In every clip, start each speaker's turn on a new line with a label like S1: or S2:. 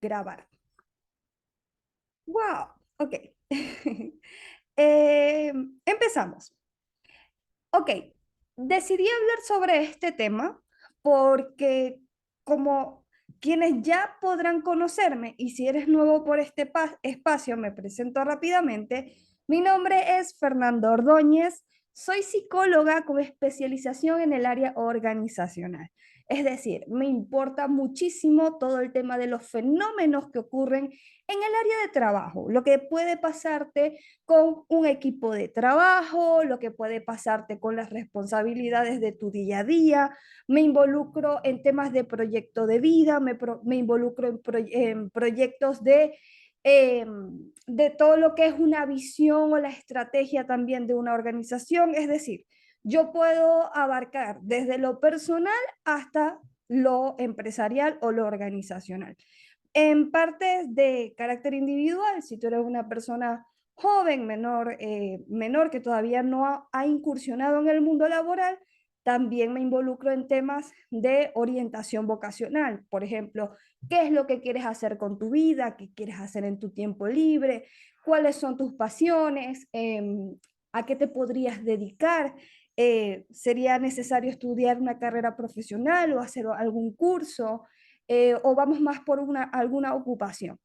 S1: Grabar. Wow, ok. Empezamos. Ok, decidí hablar sobre este tema porque como quienes ya podrán conocerme y si eres nuevo por este espacio, me presento rápidamente. Mi nombre es Fernando Ordóñez, soy psicóloga con especialización en el área organizacional. Es decir, me importa muchísimo todo el tema de los fenómenos que ocurren en el área de trabajo, lo que puede pasarte con un equipo de trabajo, lo que puede pasarte con las responsabilidades de tu día a día. Me involucro en temas de proyecto de vida, me involucro en proyectos eh, de todo lo que es una visión o la estrategia también de una organización. Es decir, yo puedo abarcar desde lo personal hasta lo empresarial o lo organizacional. En partes de carácter individual, si tú eres una persona joven, menor que todavía no ha incursionado en el mundo laboral, también me involucro en temas de orientación vocacional. Por ejemplo, ¿qué es lo que quieres hacer con tu vida? ¿Qué quieres hacer en tu tiempo libre? ¿Cuáles son tus pasiones? ¿A qué te podrías dedicar? ¿Sería necesario estudiar una carrera profesional o hacer algún curso? O vamos más por alguna ocupación.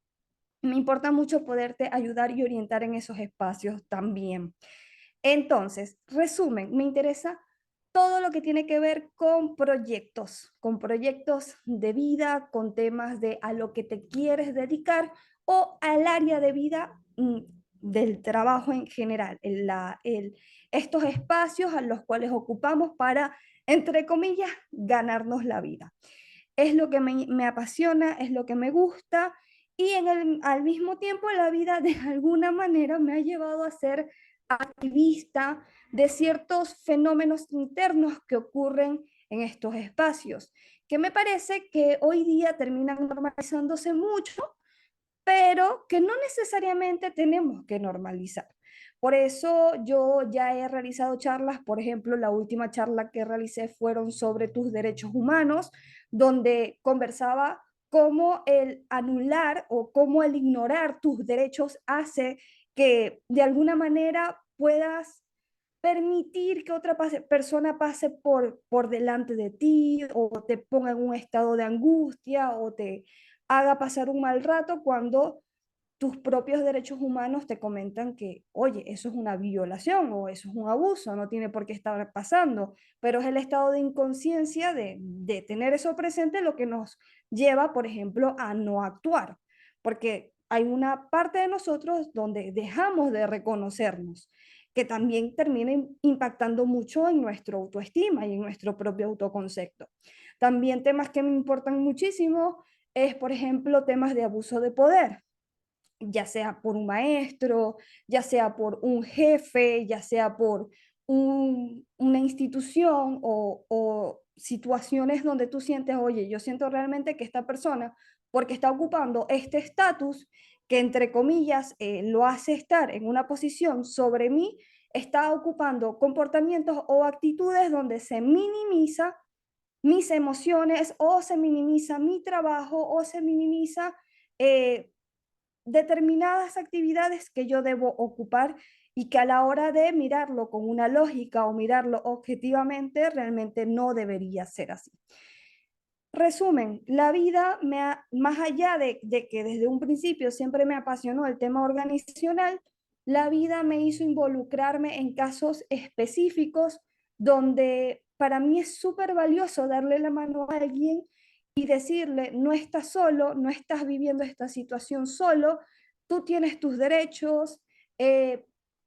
S1: Me importa mucho poderte ayudar y orientar en esos espacios también. Entonces, resumen, me interesa todo lo que tiene que ver con proyectos de vida, con temas de a lo que te quieres dedicar o al área de vida del trabajo en general, estos espacios a los cuales ocupamos para, entre comillas, ganarnos la vida. Es lo que me apasiona, es lo que me gusta y al mismo tiempo la vida de alguna manera me ha llevado a ser activista de ciertos fenómenos internos que ocurren en estos espacios, que me parece que hoy día terminan normalizándose mucho, pero que no necesariamente tenemos que normalizar. Por eso yo ya he realizado charlas, por ejemplo, la última charla que realicé fueron sobre tus derechos humanos, donde conversaba cómo el anular o cómo el ignorar tus derechos hace que de alguna manera puedas permitir que otra persona pase por delante de ti o te ponga en un estado de angustia o te haga pasar un mal rato cuando tus propios derechos humanos te comentan que, oye, eso es una violación o eso es un abuso, no tiene por qué estar pasando, pero es el estado de inconsciencia de tener eso presente lo que nos lleva, por ejemplo, a no actuar, porque hay una parte de nosotros donde dejamos de reconocernos, que también termina impactando mucho en nuestra autoestima y en nuestro propio autoconcepto. También temas que me importan muchísimo es, por ejemplo, temas de abuso de poder, ya sea por un maestro, ya sea por un jefe, ya sea por una institución o situaciones donde tú sientes, oye, yo siento realmente que esta persona, porque está ocupando este estatus que entre comillas lo hace estar en una posición sobre mí, está ocupando comportamientos o actitudes donde se minimiza mis emociones o se minimiza mi trabajo o se minimiza eh, determinadas actividades que yo debo ocupar y que a la hora de mirarlo con una lógica o mirarlo objetivamente realmente no debería ser así. Resumen, la vida más allá de que desde un principio siempre me apasionó el tema organizacional, la vida me hizo involucrarme en casos específicos donde para mí es súper valioso darle la mano a alguien y decirle, no estás solo, no estás viviendo esta situación solo, tú tienes tus derechos,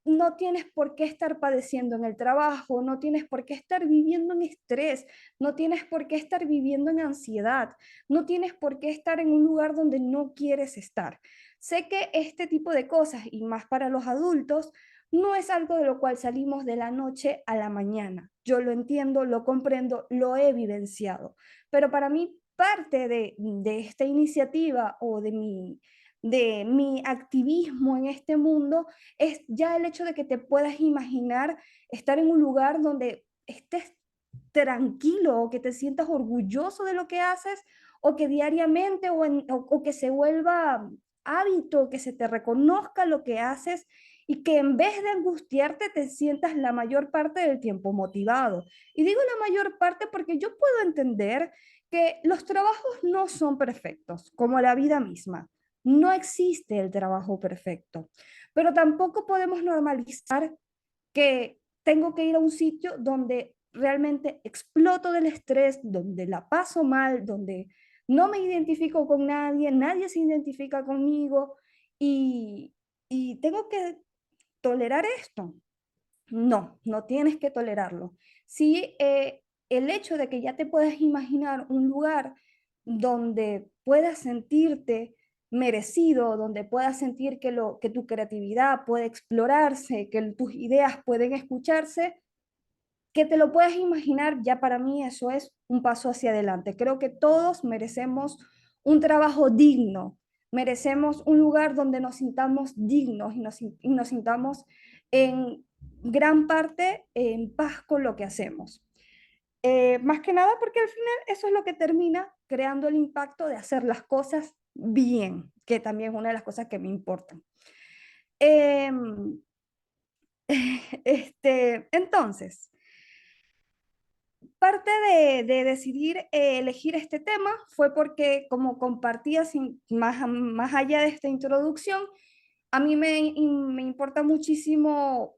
S1: no tienes por qué estar padeciendo en el trabajo, no tienes por qué estar viviendo en estrés, no tienes por qué estar viviendo en ansiedad, no tienes por qué estar en un lugar donde no quieres estar. Sé que este tipo de cosas, y más para los adultos, no es algo de lo cual salimos de la noche a la mañana. Yo lo entiendo, lo comprendo, lo he vivenciado, pero para mí parte de esta iniciativa o de mi activismo en este mundo es ya el hecho de que te puedas imaginar estar en un lugar donde estés tranquilo o que te sientas orgulloso de lo que haces o que diariamente o que se vuelva hábito, que se te reconozca lo que haces y que en vez de angustiarte te sientas la mayor parte del tiempo motivado. Y digo la mayor parte porque yo puedo entender que los trabajos no son perfectos, como la vida misma. No existe el trabajo perfecto, pero tampoco podemos normalizar que tengo que ir a un sitio donde realmente exploto del estrés, donde la paso mal, donde no me identifico con nadie, nadie se identifica conmigo y, y tengo que tolerar esto. No, no tienes que tolerarlo. Sí, el hecho de que ya te puedas imaginar un lugar donde puedas sentirte merecido, donde puedas sentir que tu creatividad puede explorarse, que tus ideas pueden escucharse, que te lo puedas imaginar, ya para mí eso es un paso hacia adelante. Creo que todos merecemos un trabajo digno, merecemos un lugar donde nos sintamos dignos y nos sintamos en gran parte en paz con lo que hacemos. Más que nada porque al final eso es lo que termina creando el impacto de hacer las cosas bien, que también es una de las cosas que me importan. Eh, entonces, parte de decidir elegir este tema fue porque, como compartía más allá de esta introducción, a mí me importa muchísimo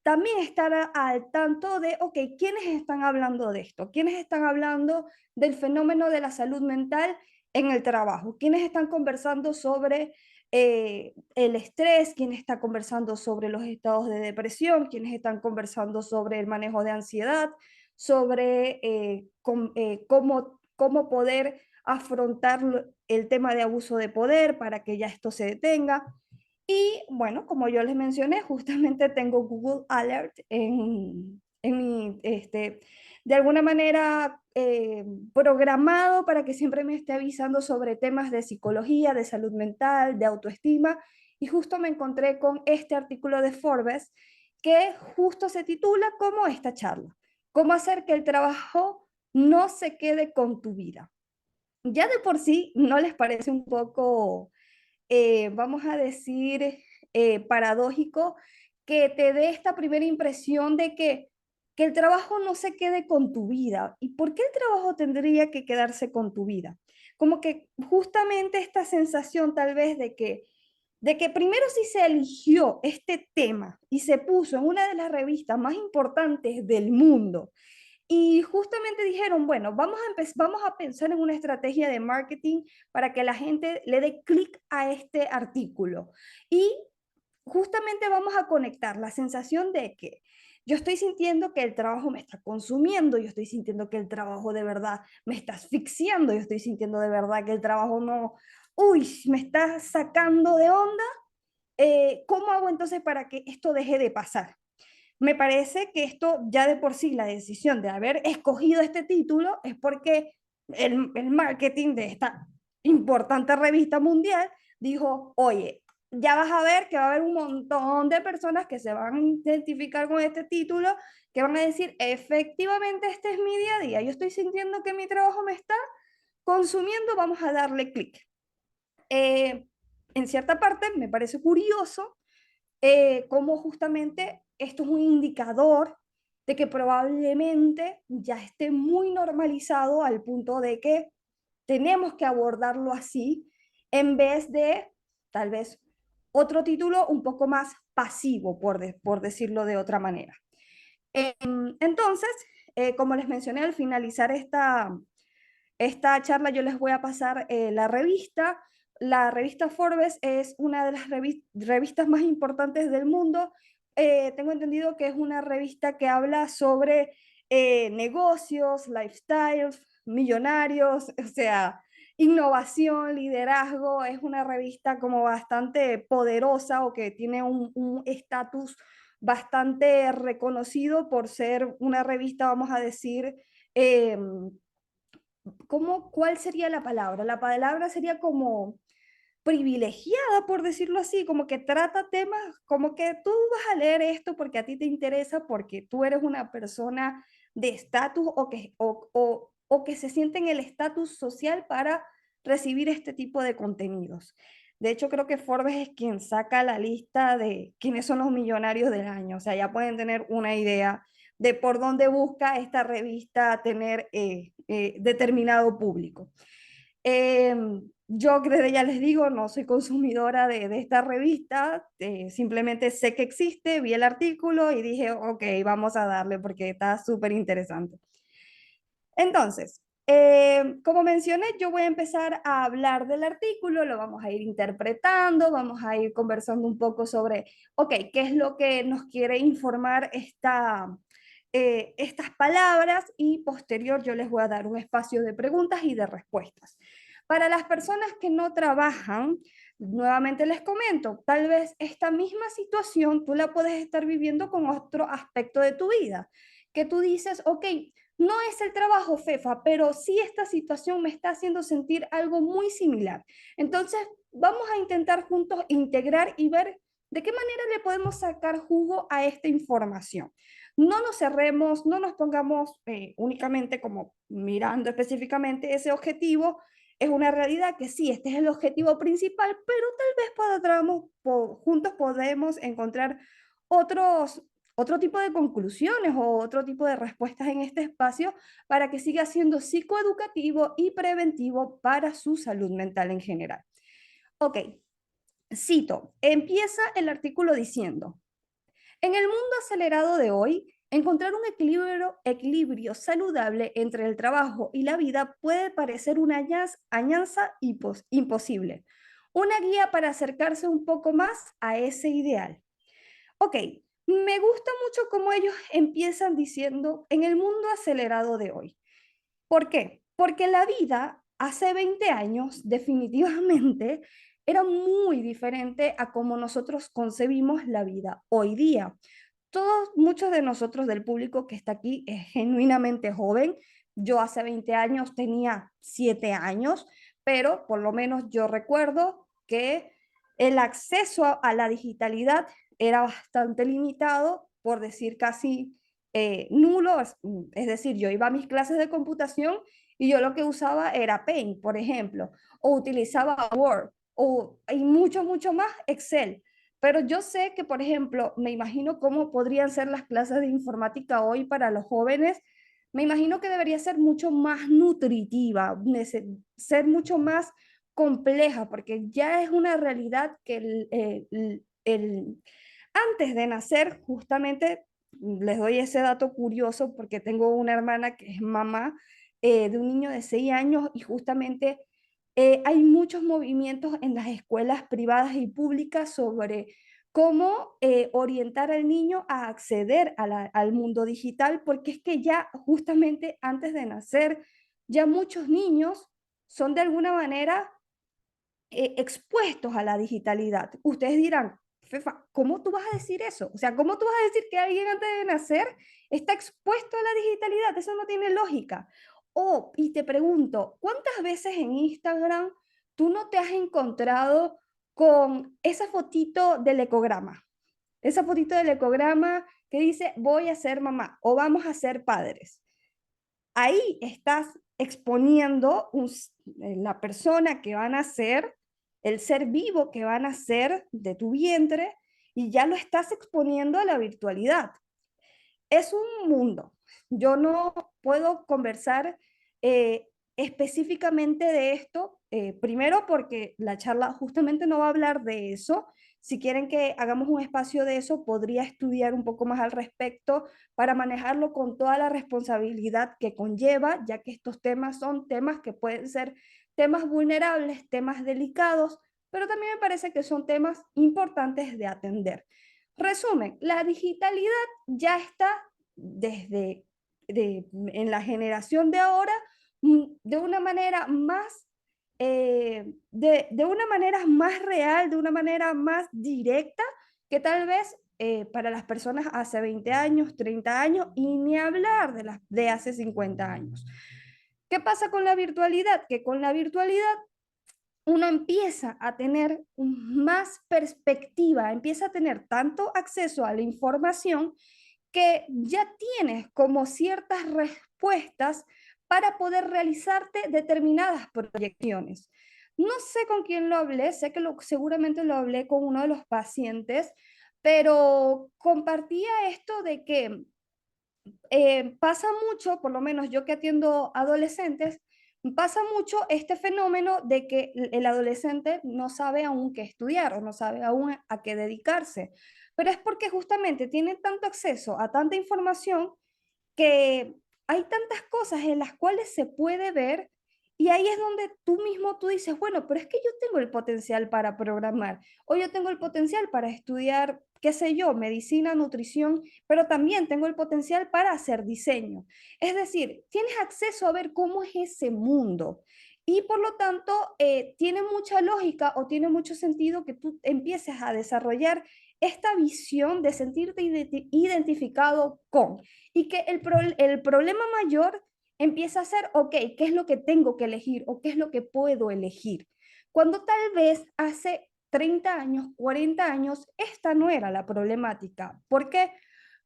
S1: también estar al tanto de, ok, ¿quiénes están hablando de esto? ¿Quiénes están hablando del fenómeno de la salud mental en el trabajo? ¿Quiénes están conversando sobre el estrés? ¿Quiénes están conversando sobre los estados de depresión? ¿Quiénes están conversando sobre el manejo de ansiedad? Sobre cómo poder afrontar el tema de abuso de poder para que ya esto se detenga. Y bueno, como yo les mencioné, justamente tengo Google Alert en mi, de alguna manera programado para que siempre me esté avisando sobre temas de psicología, de salud mental, de autoestima. Y justo me encontré con este artículo de Forbes que justo se titula como esta charla, cómo hacer que el trabajo no se quede con tu vida. Ya de por sí, ¿no les parece un poco vamos a decir, paradójico, que te dé esta primera impresión de que el trabajo no se quede con tu vida? ¿Y por qué el trabajo tendría que quedarse con tu vida? Como que justamente esta sensación tal vez de que primero si se eligió este tema y se puso en una de las revistas más importantes del mundo, y justamente dijeron, bueno, vamos a pensar en una estrategia de marketing para que la gente le dé clic a este artículo. Y justamente vamos a conectar la sensación de que yo estoy sintiendo que el trabajo me está consumiendo, yo estoy sintiendo que el trabajo de verdad me está asfixiando, yo estoy sintiendo de verdad que el trabajo no, uy, me está sacando de onda. ¿Cómo hago entonces para que esto deje de pasar? Me parece que esto ya de por sí, la decisión de haber escogido este título es porque el marketing de esta importante revista mundial dijo, oye, ya vas a ver que va a haber un montón de personas que se van a identificar con este título, que van a decir, efectivamente, este es mi día a día, yo estoy sintiendo que mi trabajo me está consumiendo, vamos a darle clic. Eh, en cierta parte me parece curioso cómo justamente esto es un indicador de que probablemente ya esté muy normalizado al punto de que tenemos que abordarlo así en vez de tal vez otro título un poco más pasivo, por decirlo de otra manera. Entonces, como les mencioné al finalizar esta charla, yo les voy a pasar la revista. La revista Forbes es una de las revistas más importantes del mundo. Tengo entendido que es una revista que habla sobre negocios, lifestyles, millonarios, o sea, innovación, liderazgo. Es una revista como bastante poderosa o que tiene un estatus bastante reconocido por ser una revista, vamos a decir, eh, ¿cuál sería la palabra? La palabra sería como privilegiada, por decirlo así, como que trata temas, como que tú vas a leer esto porque a ti te interesa, porque tú eres una persona de estatus o que se sienten el estatus social para recibir este tipo de contenidos. De hecho, creo que Forbes es quien saca la lista de quiénes son los millonarios del año. O sea, ya pueden tener una idea de por dónde busca esta revista tener determinado público. Eh, yo desde ya les digo, no soy consumidora de esta revista, simplemente sé que existe, vi el artículo y dije, ok, vamos a darle porque está súper interesante. Entonces, como mencioné, yo voy a empezar a hablar del artículo, lo vamos a ir interpretando, vamos a ir conversando un poco sobre, ok, qué es lo que nos quiere informar estas palabras y posterior yo les voy a dar un espacio de preguntas y de respuestas. Para las personas que no trabajan, nuevamente les comento, tal vez esta misma situación tú la puedes estar viviendo con otro aspecto de tu vida, que tú dices, ok, no es el trabajo, Fefa, pero sí esta situación me está haciendo sentir algo muy similar. Entonces, vamos a intentar juntos integrar y ver de qué manera le podemos sacar jugo a esta información. No nos cerremos, no nos pongamos únicamente como mirando específicamente ese objetivo. Es una realidad que sí, este es el objetivo principal, pero tal vez juntos podemos encontrar otros otro tipo de conclusiones o otro tipo de respuestas en este espacio para que siga siendo psicoeducativo y preventivo para su salud mental en general. Ok, cito, empieza el artículo diciendo, en el mundo acelerado de hoy, encontrar un equilibrio saludable entre el trabajo y la vida puede parecer una añanza imposible, una guía para acercarse un poco más a ese ideal. Ok, me gusta mucho cómo ellos empiezan diciendo en el mundo acelerado de hoy. ¿Por qué? Porque la vida hace 20 años definitivamente era muy diferente a cómo nosotros concebimos la vida hoy día. Muchos de nosotros del público que está aquí es genuinamente joven. Yo hace 20 años tenía 7 años, pero por lo menos yo recuerdo que el acceso a la digitalidad era bastante limitado, por decir casi nulo. Es decir, yo iba a mis clases de computación y yo lo que usaba era Paint, por ejemplo, o utilizaba Word, y mucho, mucho más Excel. Pero yo sé que, por ejemplo, me imagino cómo podrían ser las clases de informática hoy para los jóvenes. Me imagino que debería ser mucho más nutritiva, ser mucho más compleja, porque ya es una realidad que antes de nacer, justamente, les doy ese dato curioso porque tengo una hermana que es mamá de un niño de 6 años y justamente hay muchos movimientos en las escuelas privadas y públicas sobre cómo orientar al niño a acceder al mundo digital, porque es que ya justamente antes de nacer, ya muchos niños son de alguna manera expuestos a la digitalidad. Ustedes dirán, Fefa, ¿cómo tú vas a decir eso? O sea, ¿cómo tú vas a decir que alguien antes de nacer está expuesto a la digitalidad? Eso no tiene lógica. Y te pregunto, ¿cuántas veces en Instagram tú no te has encontrado con esa fotito del ecograma? Esa fotito del ecograma que dice, voy a ser mamá o vamos a ser padres. Ahí estás exponiendo la persona que van a ser, el ser vivo que van a ser de tu vientre, y ya lo estás exponiendo a la virtualidad. Es un mundo. Yo no puedo conversar eh, específicamente de esto, primero porque la charla justamente no va a hablar de eso. Si quieren que hagamos un espacio de eso, podría estudiar un poco más al respecto para manejarlo con toda la responsabilidad que conlleva, ya que estos temas son temas que pueden ser temas vulnerables, temas delicados, pero también me parece que son temas importantes de atender. Resumen, la digitalidad ya está en la generación de ahora de una manera más de una manera más real, de una manera más directa que tal vez para las personas hace 20 años, 30 años y ni hablar de las de hace 50 años. ¿Qué pasa con la virtualidad? Que con la virtualidad uno empieza a tener más perspectiva, empieza a tener tanto acceso a la información que ya tienes como ciertas respuestas para poder realizarte determinadas proyecciones. No sé con quién lo hablé, sé que seguramente lo hablé con uno de los pacientes, pero compartía esto de que pasa mucho, por lo menos yo que atiendo adolescentes, pasa mucho este fenómeno de que el adolescente no sabe aún qué estudiar o no sabe aún a qué dedicarse, pero es porque justamente tiene tanto acceso a tanta información que hay tantas cosas en las cuales se puede ver y ahí es donde tú dices, bueno, pero es que yo tengo el potencial para programar o yo tengo el potencial para estudiar, qué sé yo, medicina, nutrición, pero también tengo el potencial para hacer diseño. Es decir, tienes acceso a ver cómo es ese mundo. Y por lo tanto, tiene mucha lógica o tiene mucho sentido que tú empieces a desarrollar esta visión de sentirte identificado con y que el problema mayor empieza a ser, ok, ¿qué es lo que tengo que elegir o qué es lo que puedo elegir? Cuando tal vez hace 30 años, 40 años, esta no era la problemática. ¿Por qué?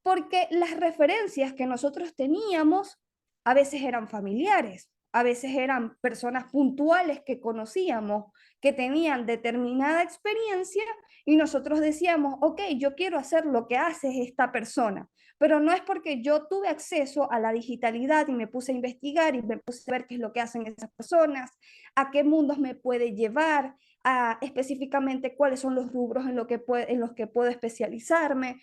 S1: Porque las referencias que nosotros teníamos a veces eran familiares, a veces eran personas puntuales que conocíamos, que tenían determinada experiencia y nosotros decíamos, ok, yo quiero hacer lo que hace esta persona, pero no es porque yo tuve acceso a la digitalidad y me puse a investigar y me puse a ver qué es lo que hacen esas personas, a qué mundos me puede llevar, a específicamente cuáles son los rubros en los que puedo especializarme.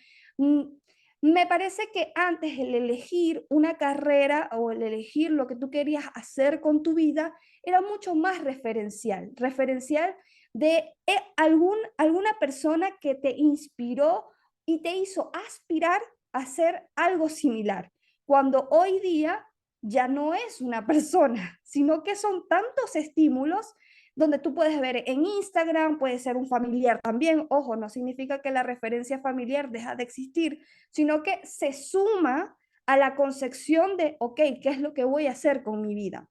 S1: Me parece que antes el elegir una carrera o el elegir lo que tú querías hacer con tu vida era mucho más referencial de alguna persona que te inspiró y te hizo aspirar a hacer algo similar, cuando hoy día ya no es una persona, sino que son tantos estímulos donde tú puedes ver en Instagram, puede ser un familiar también, ojo, no significa que la referencia familiar deja de existir, sino que se suma a la concepción de, ok, ¿qué es lo que voy a hacer con mi vida?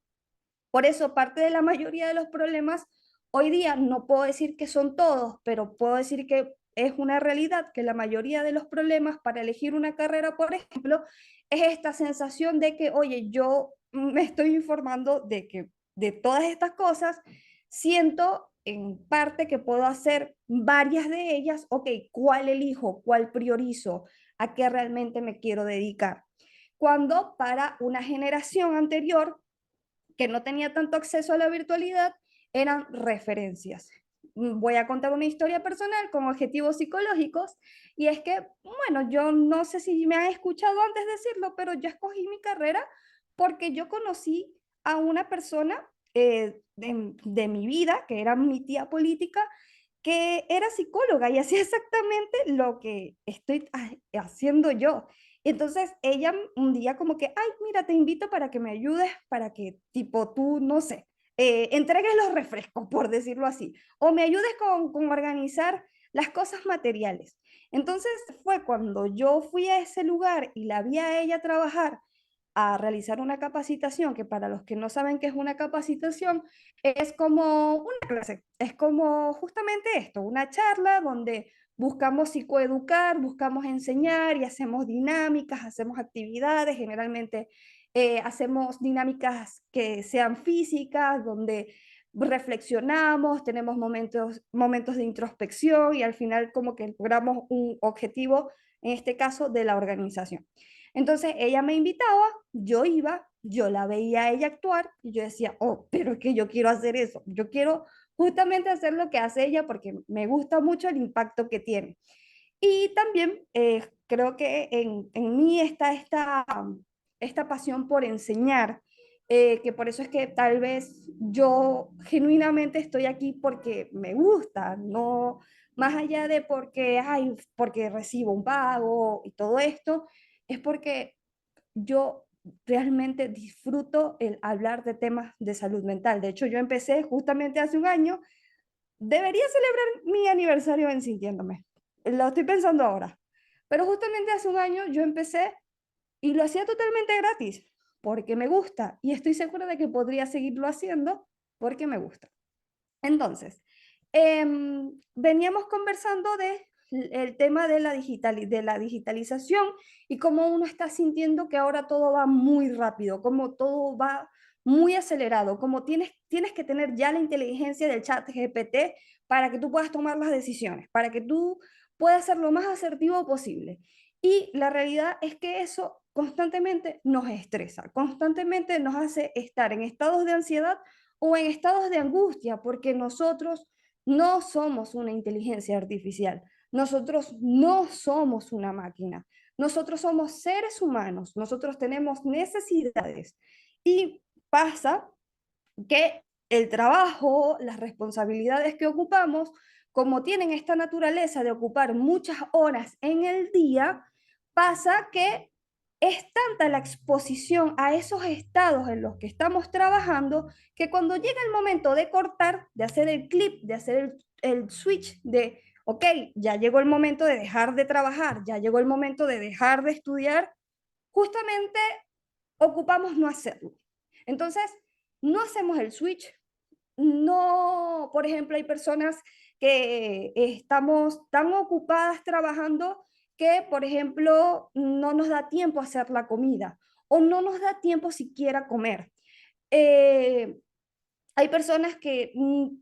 S1: Por eso parte de la mayoría de los problemas hoy día, no puedo decir que son todos, pero puedo decir que es una realidad que la mayoría de los problemas para elegir una carrera, por ejemplo, es esta sensación de que, oye, yo me estoy informando de que de todas estas cosas, siento en parte que puedo hacer varias de ellas, ok, ¿cuál elijo? ¿Cuál priorizo? ¿A qué realmente me quiero dedicar? Cuando para una generación anterior que no tenía tanto acceso a la virtualidad, eran referencias. Voy a contar una historia personal con objetivos psicológicos y es que, bueno, yo no sé si me han escuchado antes decirlo, pero yo escogí mi carrera porque yo conocí a una persona de mi vida, que era mi tía política, que era psicóloga y hacía exactamente lo que estoy haciendo yo. Entonces ella un día como que, ay, mira, te invito para que me ayudes, para que tipo tú, no sé, entregues los refrescos, por decirlo así, o me ayudes con organizar las cosas materiales. Entonces fue cuando yo fui a ese lugar y la vi a ella trabajar a realizar una capacitación, que para los que no saben qué es una capacitación, es como una clase, es como justamente esto, una charla donde buscamos psicoeducar, buscamos enseñar y hacemos dinámicas, hacemos actividades, generalmente hacemos dinámicas que sean físicas, donde reflexionamos, tenemos momentos de introspección y al final como que logramos un objetivo, en este caso de la organización. Entonces ella me invitaba, yo iba, yo la veía a ella actuar y yo decía, oh, pero es que yo quiero hacer eso, yo quiero justamente hacer lo que hace ella porque me gusta mucho el impacto que tiene. Y también creo que en mí está esta pasión por enseñar, que por eso es que tal vez yo genuinamente estoy aquí porque me gusta, no más allá de porque, ay, porque recibo un pago y todo esto, es porque yo realmente disfruto el hablar de temas de salud mental. De hecho, yo empecé justamente hace un año. Debería celebrar mi aniversario en Sintiéndome. Lo estoy pensando ahora. Pero justamente hace un año yo empecé y lo hacía totalmente gratis porque me gusta y estoy segura de que podría seguirlo haciendo porque me gusta. Entonces, veníamos conversando de el tema de de la digitalización y cómo uno está sintiendo que ahora todo va muy rápido, como todo va muy acelerado, como tienes que tener ya la inteligencia del chat GPT para que tú puedas tomar las decisiones, para que tú puedas ser lo más asertivo posible. Y la realidad es que eso constantemente nos estresa, constantemente nos hace estar en estados de ansiedad o en estados de angustia, porque nosotros no somos una inteligencia artificial, nosotros no somos una máquina, nosotros somos seres humanos, nosotros tenemos necesidades y pasa que el trabajo, las responsabilidades que ocupamos, como tienen esta naturaleza de ocupar muchas horas en el día, pasa que es tanta la exposición a esos estados en los que estamos trabajando que cuando llega el momento de cortar, de hacer el clip, de hacer el switch de, ok, ya llegó el momento de dejar de trabajar, ya llegó el momento de dejar de estudiar, justamente ocupamos no hacerlo. Entonces, no hacemos el switch, no, por ejemplo, hay personas que estamos tan ocupadas trabajando que, por ejemplo, no nos da tiempo a hacer la comida o no nos da tiempo siquiera a comer. Eh, Hay personas que,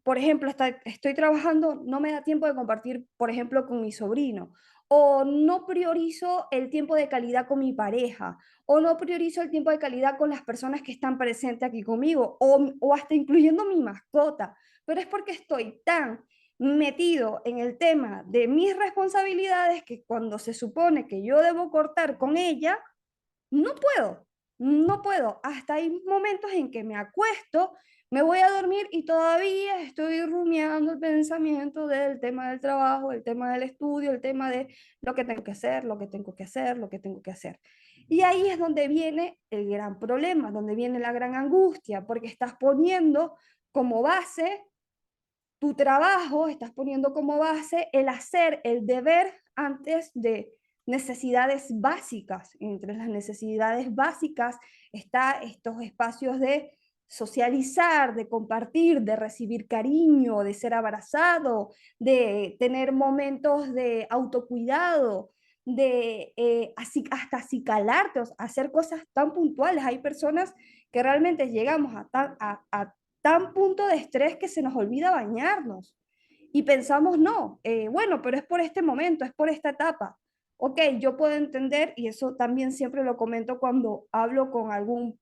S1: por ejemplo, estoy trabajando, no me da tiempo de compartir, por ejemplo, con mi sobrino, o no priorizo el tiempo de calidad con mi pareja, o no priorizo el tiempo de calidad con las personas que están presentes aquí conmigo, o hasta incluyendo mi mascota, pero es porque estoy tan metido en el tema de mis responsabilidades que cuando se supone que yo debo cortar con ella, no puedo, no puedo. Hasta hay momentos en que me acuesto, me voy a dormir y todavía estoy rumiando el pensamiento del tema del trabajo, el tema del estudio, el tema de lo que tengo que hacer, lo que tengo que hacer, lo que tengo que hacer. Y ahí es donde viene el gran problema, donde viene la gran angustia, porque estás poniendo como base tu trabajo, estás poniendo como base el hacer, el deber antes de necesidades básicas. Entre las necesidades básicas está estos espacios de socializar, de compartir, de recibir cariño, de ser abrazado, de tener momentos de autocuidado, de hasta acicalarte, o sea, hacer cosas tan puntuales. Hay personas que realmente llegamos a tan punto de estrés que se nos olvida bañarnos y pensamos, no, bueno, pero es por este momento, es por esta etapa. Ok, yo puedo entender, y eso también siempre lo comento cuando hablo con algún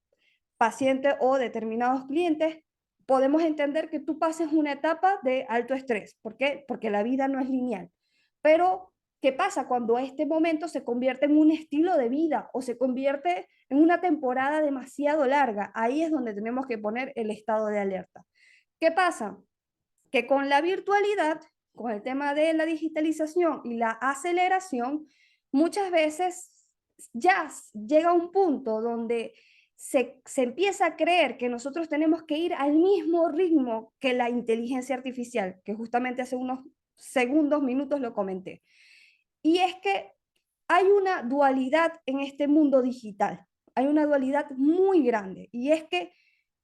S1: paciente o determinados clientes, podemos entender que tú pases una etapa de alto estrés. ¿Por qué? Porque la vida no es lineal. Pero, ¿qué pasa cuando este momento se convierte en un estilo de vida o se convierte en una temporada demasiado larga? Ahí es donde tenemos que poner el estado de alerta. ¿Qué pasa? Que con la virtualidad, con el tema de la digitalización y la aceleración, muchas veces ya llega un punto donde se empieza a creer que nosotros tenemos que ir al mismo ritmo que la inteligencia artificial, que justamente hace unos segundos, minutos lo comenté. Y es que hay una dualidad en este mundo digital, hay una dualidad muy grande, y es que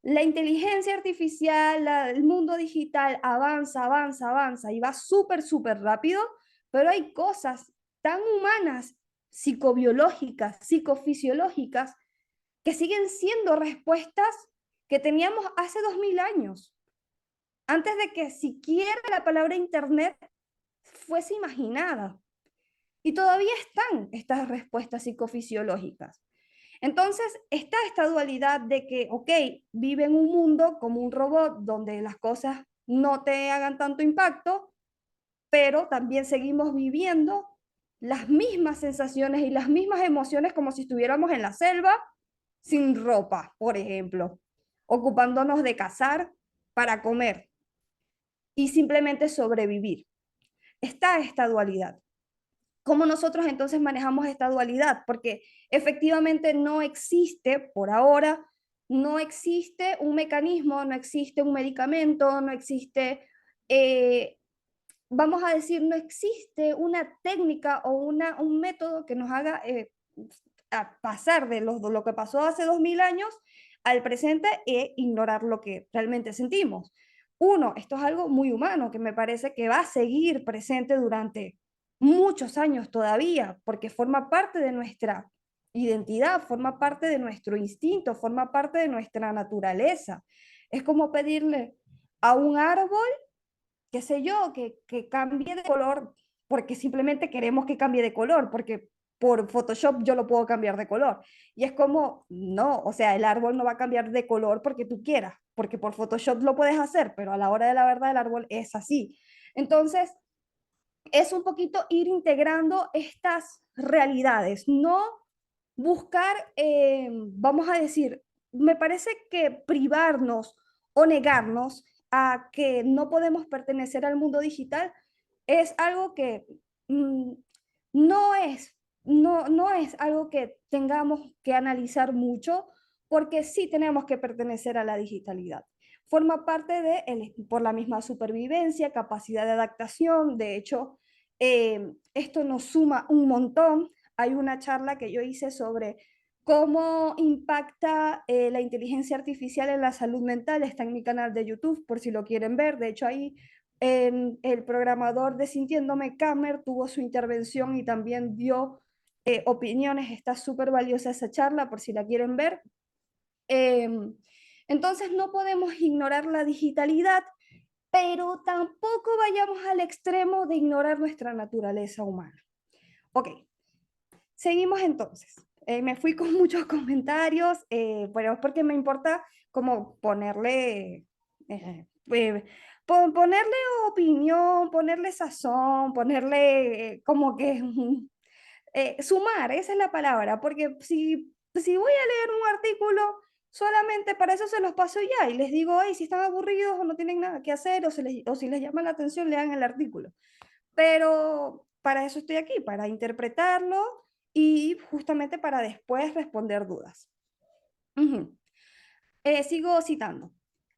S1: la inteligencia artificial, el mundo digital avanza, avanza, avanza y va súper, súper rápido, pero hay cosas tan humanas, psicobiológicas, psicofisiológicas, que siguen siendo respuestas que teníamos hace 2000 años, antes de que siquiera la palabra Internet fuese imaginada. Y todavía están estas respuestas psicofisiológicas. Entonces, está esta dualidad de que, ok, vive en un mundo como un robot donde las cosas no te hagan tanto impacto, pero también seguimos viviendo las mismas sensaciones y las mismas emociones como si estuviéramos en la selva sin ropa, por ejemplo, ocupándonos de cazar para comer y simplemente sobrevivir. Está esta dualidad. ¿Cómo nosotros entonces manejamos esta dualidad? Porque efectivamente no existe, por ahora, no existe un mecanismo, no existe un medicamento, no existe, vamos a decir, no existe una técnica o un método que nos haga a pasar de lo que pasó hace 2000 años al presente e ignorar lo que realmente sentimos. Uno, esto es algo muy humano que me parece que va a seguir presente durante muchos años todavía, porque forma parte de nuestra identidad, forma parte de nuestro instinto, forma parte de nuestra naturaleza. Es como pedirle a un árbol, qué sé yo, que cambie de color, porque simplemente queremos que cambie de color, porque por Photoshop yo lo puedo cambiar de color. Y es como, no, o sea, el árbol no va a cambiar de color porque tú quieras, porque por Photoshop lo puedes hacer, pero a la hora de la verdad el árbol es así. Entonces, es un poquito ir integrando estas realidades, no buscar, vamos a decir, me parece que privarnos o negarnos a que no podemos pertenecer al mundo digital es algo que mm, no es, no es algo que tengamos que analizar mucho, porque sí tenemos que pertenecer a la digitalidad. Forma parte de, por la misma supervivencia, capacidad de adaptación. De hecho, esto nos suma un montón. Hay una charla que yo hice sobre cómo impacta la inteligencia artificial en la salud mental. Está en mi canal de YouTube, por si lo quieren ver. De hecho, ahí el programador de Sintiéndome, Camer, tuvo su intervención y también dio opiniones. Está súper valiosa esa charla, por si la quieren ver. Eh, entonces, no podemos ignorar la digitalidad, pero tampoco vayamos al extremo de ignorar nuestra naturaleza humana. Ok, seguimos entonces. Me fui con muchos comentarios, pero es porque me importa como ponerle, ponerle opinión, ponerle sazón, ponerle como que sumar, esa es la palabra, porque si voy a leer un artículo, solamente para eso se los paso ya y les digo, hey, si están aburridos o no tienen nada que hacer o si les llama la atención, lean el artículo. Pero para eso estoy aquí, para interpretarlo y justamente para después responder dudas. Ujú. Sigo citando.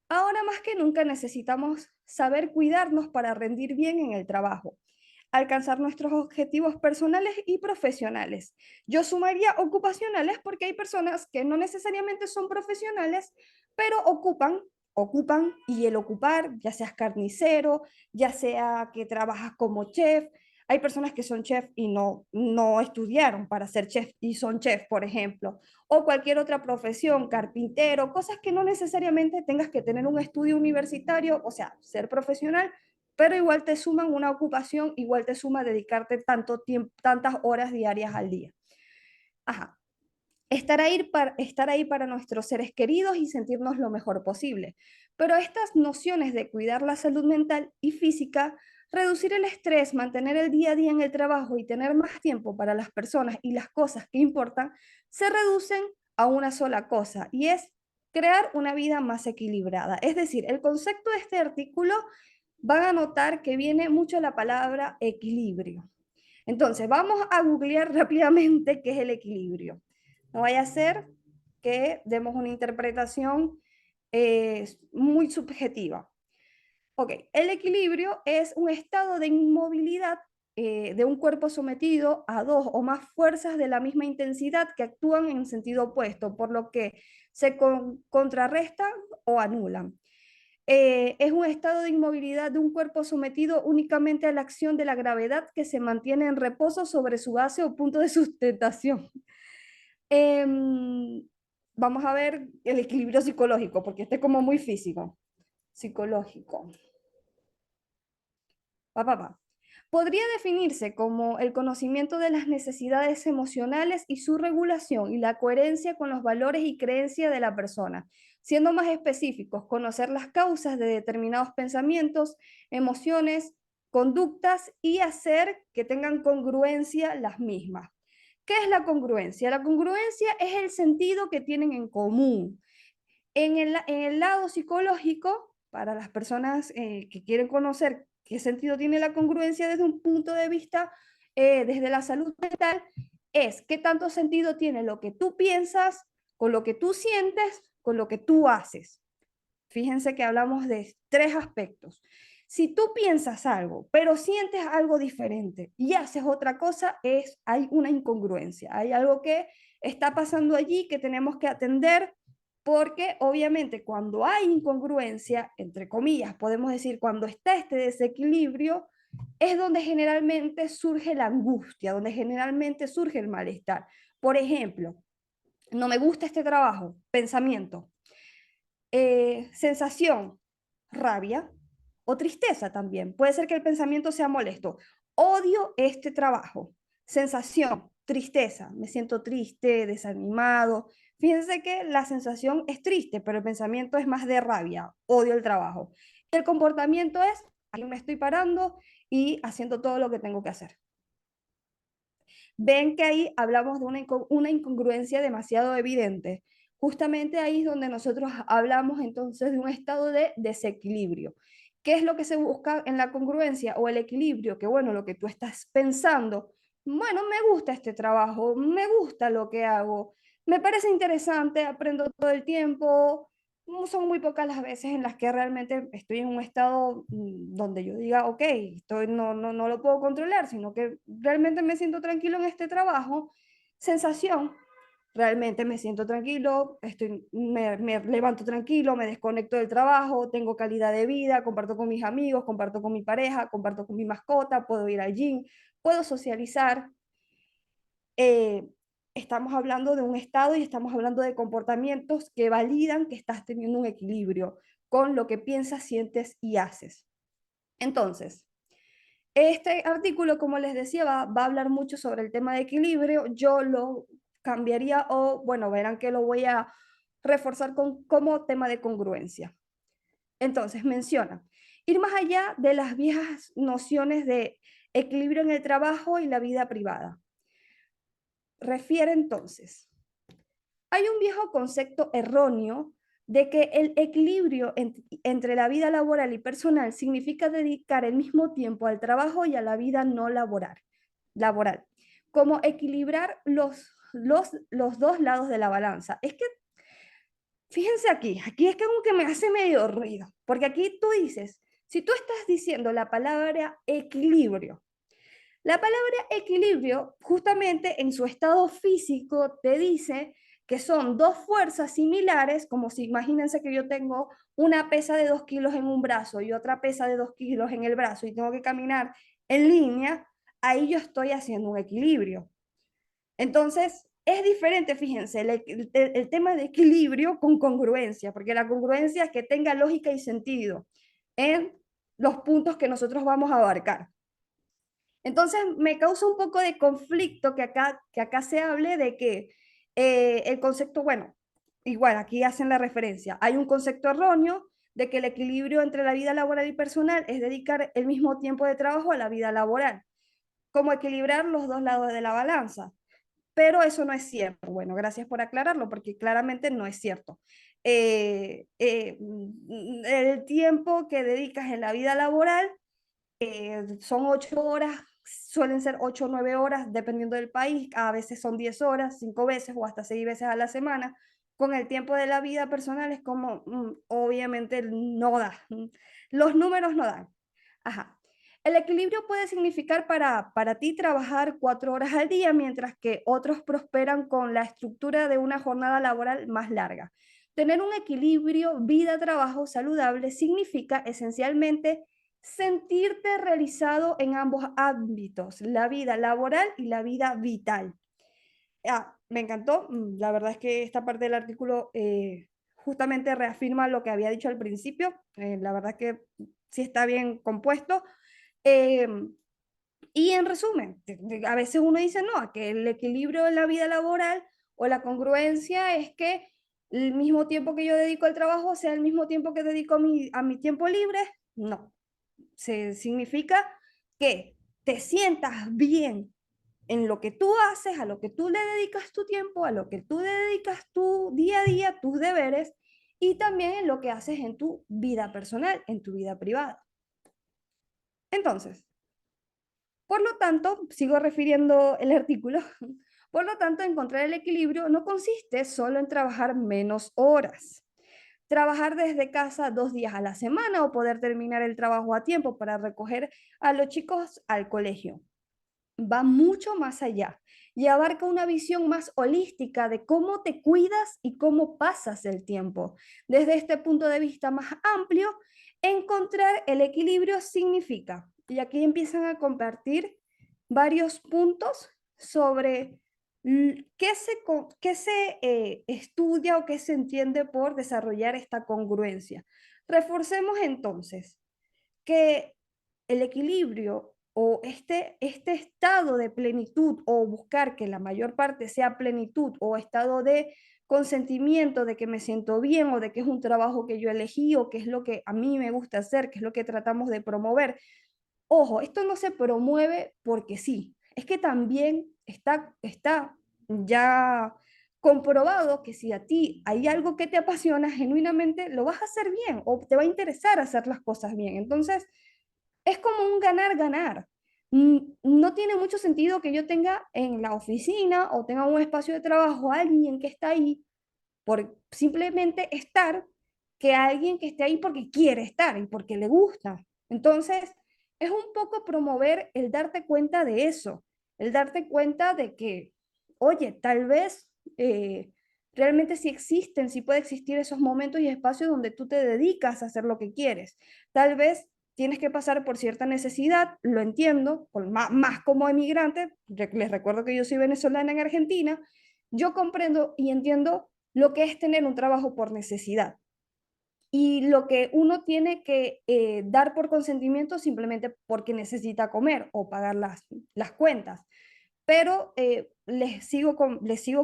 S1: Ahora más que nunca necesitamos saber cuidarnos para rendir bien en el trabajo, alcanzar nuestros objetivos personales y profesionales. Yo sumaría ocupacionales porque hay personas que no necesariamente son profesionales, pero ocupan y el ocupar, ya seas carnicero, ya sea que trabajas como chef. Hay personas que son chef y no estudiaron para ser chef y son chef, por ejemplo, o cualquier otra profesión, carpintero, cosas que no necesariamente tengas que tener un estudio universitario, o sea, ser profesional, pero igual te suman una ocupación, igual te suma dedicarte tanto tiempo, tantas horas diarias al día. Ajá. Estar ahí para nuestros seres queridos y sentirnos lo mejor posible. Pero estas nociones de cuidar la salud mental y física, reducir el estrés, mantener el día a día en el trabajo y tener más tiempo para las personas y las cosas que importan, se reducen a una sola cosa y es crear una vida más equilibrada. Es decir, el concepto de este artículo van a notar que viene mucho la palabra equilibrio. Entonces, vamos a googlear rápidamente qué es el equilibrio. No vaya a ser que demos una interpretación muy subjetiva. Ok, el equilibrio es un estado de inmovilidad de un cuerpo sometido a dos o más fuerzas de la misma intensidad que actúan en sentido opuesto, por lo que se contrarrestan o anulan. Es un estado de inmovilidad de un cuerpo sometido únicamente a la acción de la gravedad que se mantiene en reposo sobre su base o punto de sustentación. Em, Vamos a ver el equilibrio psicológico, porque este es como muy físico. Psicológico. Pa, pa, pa. Podría definirse como el conocimiento de las necesidades emocionales y su regulación y la coherencia con los valores y creencias de la persona. Siendo más específicos, conocer las causas de determinados pensamientos, emociones, conductas y hacer que tengan congruencia las mismas. ¿Qué es la congruencia? La congruencia es el sentido que tienen en común. En el lado psicológico, para las personas que quieren conocer qué sentido tiene la congruencia desde un punto de vista, desde la salud mental, es qué tanto sentido tiene lo que tú piensas con lo que tú sientes, con lo que tú haces. Fíjense que hablamos de tres aspectos. Si tú piensas algo, pero sientes algo diferente y haces otra cosa, hay una incongruencia, hay algo que está pasando allí que tenemos que atender porque obviamente cuando hay incongruencia, entre comillas, podemos decir cuando está este desequilibrio, es donde generalmente surge la angustia, donde generalmente surge el malestar. Por ejemplo, no me gusta este trabajo, pensamiento. Sensación, rabia o tristeza también. Puede ser que el pensamiento sea molesto. Odio este trabajo. Sensación, tristeza. Me siento triste, desanimado. Fíjense que la sensación es triste, pero el pensamiento es más de rabia. Odio el trabajo. Y el comportamiento es, aquí me estoy parando y haciendo todo lo que tengo que hacer. Ven que ahí hablamos de una incongruencia demasiado evidente. Justamente ahí es donde nosotros hablamos entonces de un estado de desequilibrio. ¿Qué es lo que se busca en la congruencia o el equilibrio? Que bueno, lo que tú estás pensando, bueno, me gusta este trabajo, me gusta lo que hago, me parece interesante, aprendo todo el tiempo. No son muy pocas las veces en las que realmente estoy en un estado donde yo diga, ok, estoy, no lo puedo controlar, sino que realmente me siento tranquilo en este trabajo. Sensación, realmente me siento tranquilo, me levanto tranquilo, me desconecto del trabajo, tengo calidad de vida, comparto con mis amigos, comparto con mi pareja, comparto con mi mascota, puedo ir al gym, puedo socializar. eh, Estamos hablando de un estado y estamos hablando de comportamientos que validan que estás teniendo un equilibrio con lo que piensas, sientes y haces. Entonces, este artículo, como les decía, va a hablar mucho sobre el tema de equilibrio. Yo lo cambiaría o, bueno, verán que lo voy a reforzar como tema de congruencia. Entonces, menciona, ir más allá de las viejas nociones de equilibrio en el trabajo y la vida privada. Refiere entonces, hay un viejo concepto erróneo de que el equilibrio entre la vida laboral y personal significa dedicar el mismo tiempo al trabajo y a la vida no laboral, como equilibrar los dos lados de la balanza. Es que, fíjense aquí es que como que me hace medio ruido, porque aquí tú dices, si tú estás diciendo la palabra equilibrio, la palabra equilibrio, justamente en su estado físico, te dice que son dos fuerzas similares, como si imagínense que yo tengo una pesa de 2 kilos en un brazo y otra pesa de 2 kilos en el brazo y tengo que caminar en línea, ahí yo estoy haciendo un equilibrio. Entonces, es diferente, fíjense, el tema de equilibrio con congruencia, porque la congruencia es que tenga lógica y sentido en los puntos que nosotros vamos a abarcar. Entonces me causa un poco de conflicto que acá se hable de que el concepto, bueno, igual aquí hacen la referencia, hay un concepto erróneo de que el equilibrio entre la vida laboral y personal es dedicar el mismo tiempo de trabajo a la vida laboral, como equilibrar los dos lados de la balanza. Pero eso no es cierto. Bueno, gracias por aclararlo, porque claramente no es cierto. El tiempo que dedicas en la vida laboral son 8 horas, suelen ser 8 o 9 horas, dependiendo del país, a veces son 10 horas, 5 veces o hasta 6 veces a la semana. Con el tiempo de la vida personal es como, obviamente no da, los números no dan. Ajá. El equilibrio puede significar para ti trabajar 4 horas al día, mientras que otros prosperan con la estructura de una jornada laboral más larga. Tener un equilibrio vida-trabajo saludable significa esencialmente sentirte realizado en ambos ámbitos, la vida laboral y la vida vital. Me encantó. La verdad es que esta parte del artículo justamente reafirma lo que había dicho al principio. La verdad es que sí está bien compuesto. Eh, y en resumen, a veces uno dice, no, que el equilibrio en la vida laboral o la congruencia es que el mismo tiempo que yo dedico al trabajo sea el mismo tiempo que dedico a mi tiempo libre. No, significa que te sientas bien en lo que tú haces, a lo que tú le dedicas tu tiempo, a lo que tú le dedicas tu día a día, tus deberes, y también en lo que haces en tu vida personal, en tu vida privada. Entonces, por lo tanto, sigo refiriendo el artículo, por lo tanto, encontrar el equilibrio no consiste solo en trabajar menos horas, trabajar desde casa 2 días a la semana o poder terminar el trabajo a tiempo para recoger a los chicos al colegio. Va mucho más allá y abarca una visión más holística de cómo te cuidas y cómo pasas el tiempo. Desde este punto de vista más amplio, encontrar el equilibrio significa Y aquí empiezan a compartir varios puntos sobre qué se estudia o qué se entiende por desarrollar esta congruencia. Reforcemos entonces que el equilibrio o este estado de plenitud o buscar que la mayor parte sea plenitud o estado de consentimiento de que me siento bien o de que es un trabajo que yo elegí o que es lo que a mí me gusta hacer, que es lo que tratamos de promover. Ojo, esto no se promueve porque sí, es que también está ya comprobado que si a ti hay algo que te apasiona, genuinamente lo vas a hacer bien o te va a interesar hacer las cosas bien. Entonces, es como un ganar-ganar. No tiene mucho sentido que yo tenga en la oficina o tenga un espacio de trabajo a alguien que está ahí por simplemente estar, que alguien que esté ahí porque quiere estar y porque le gusta. Entonces, es un poco promover el darte cuenta de eso, el darte cuenta de que, oye, tal vez realmente sí existen, sí puede existir esos momentos y espacios donde tú te dedicas a hacer lo que quieres. Tal vez tienes que pasar por cierta necesidad, lo entiendo, más como emigrante, les recuerdo que yo soy venezolana en Argentina, yo comprendo y entiendo lo que es tener un trabajo por necesidad y lo que uno tiene que dar por consentimiento simplemente porque necesita comer o pagar las cuentas. Pero les sigo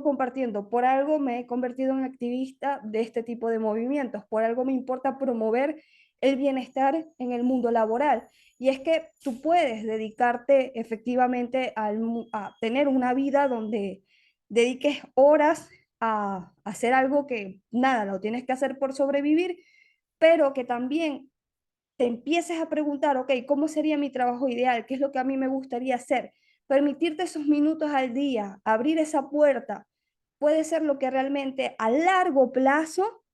S1: compartiendo, por algo me he convertido en activista de este tipo de movimientos, por algo me importa promover el bienestar en el mundo laboral. Y es que tú puedes dedicarte efectivamente a tener una vida donde dediques horas a hacer algo que nada, lo tienes que hacer por sobrevivir, pero que también te empieces a preguntar, ok, ¿cómo sería mi trabajo ideal? ¿Qué es lo que a mí me gustaría hacer? Permitirte esos minutos al día, abrir esa puerta, puede ser lo que realmente a largo plazo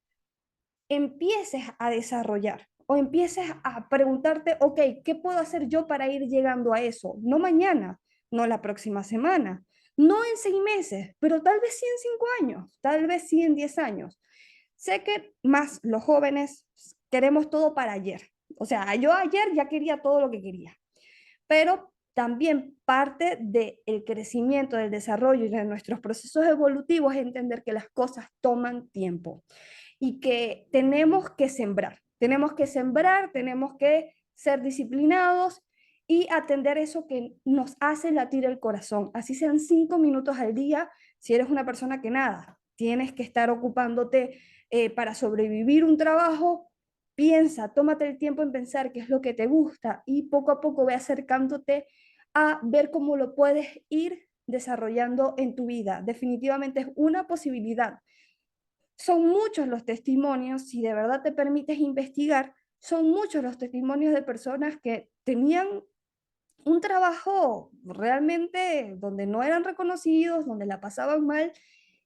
S1: empieces a desarrollar o empieces a preguntarte, ok, ¿qué puedo hacer yo para ir llegando a eso? No mañana, no la próxima semana, no en 6 meses, pero tal vez sí en 5 años, tal vez sí en 10 años. Sé que más los jóvenes queremos todo para ayer. O sea, yo ayer ya quería todo lo que quería, pero también parte del crecimiento, del desarrollo y de nuestros procesos evolutivos es entender que las cosas toman tiempo y que tenemos que sembrar, tenemos que ser disciplinados y atender eso que nos hace latir el corazón, así sean 5 minutos al día, si eres una persona que nada, tienes que estar ocupándote para sobrevivir un trabajo, piensa, tómate el tiempo en pensar qué es lo que te gusta y poco a poco ve acercándote a ver cómo lo puedes ir desarrollando en tu vida. Definitivamente es una posibilidad. Son muchos los testimonios, si de verdad te permites investigar, son muchos los testimonios de personas que tenían un trabajo realmente donde no eran reconocidos, donde la pasaban mal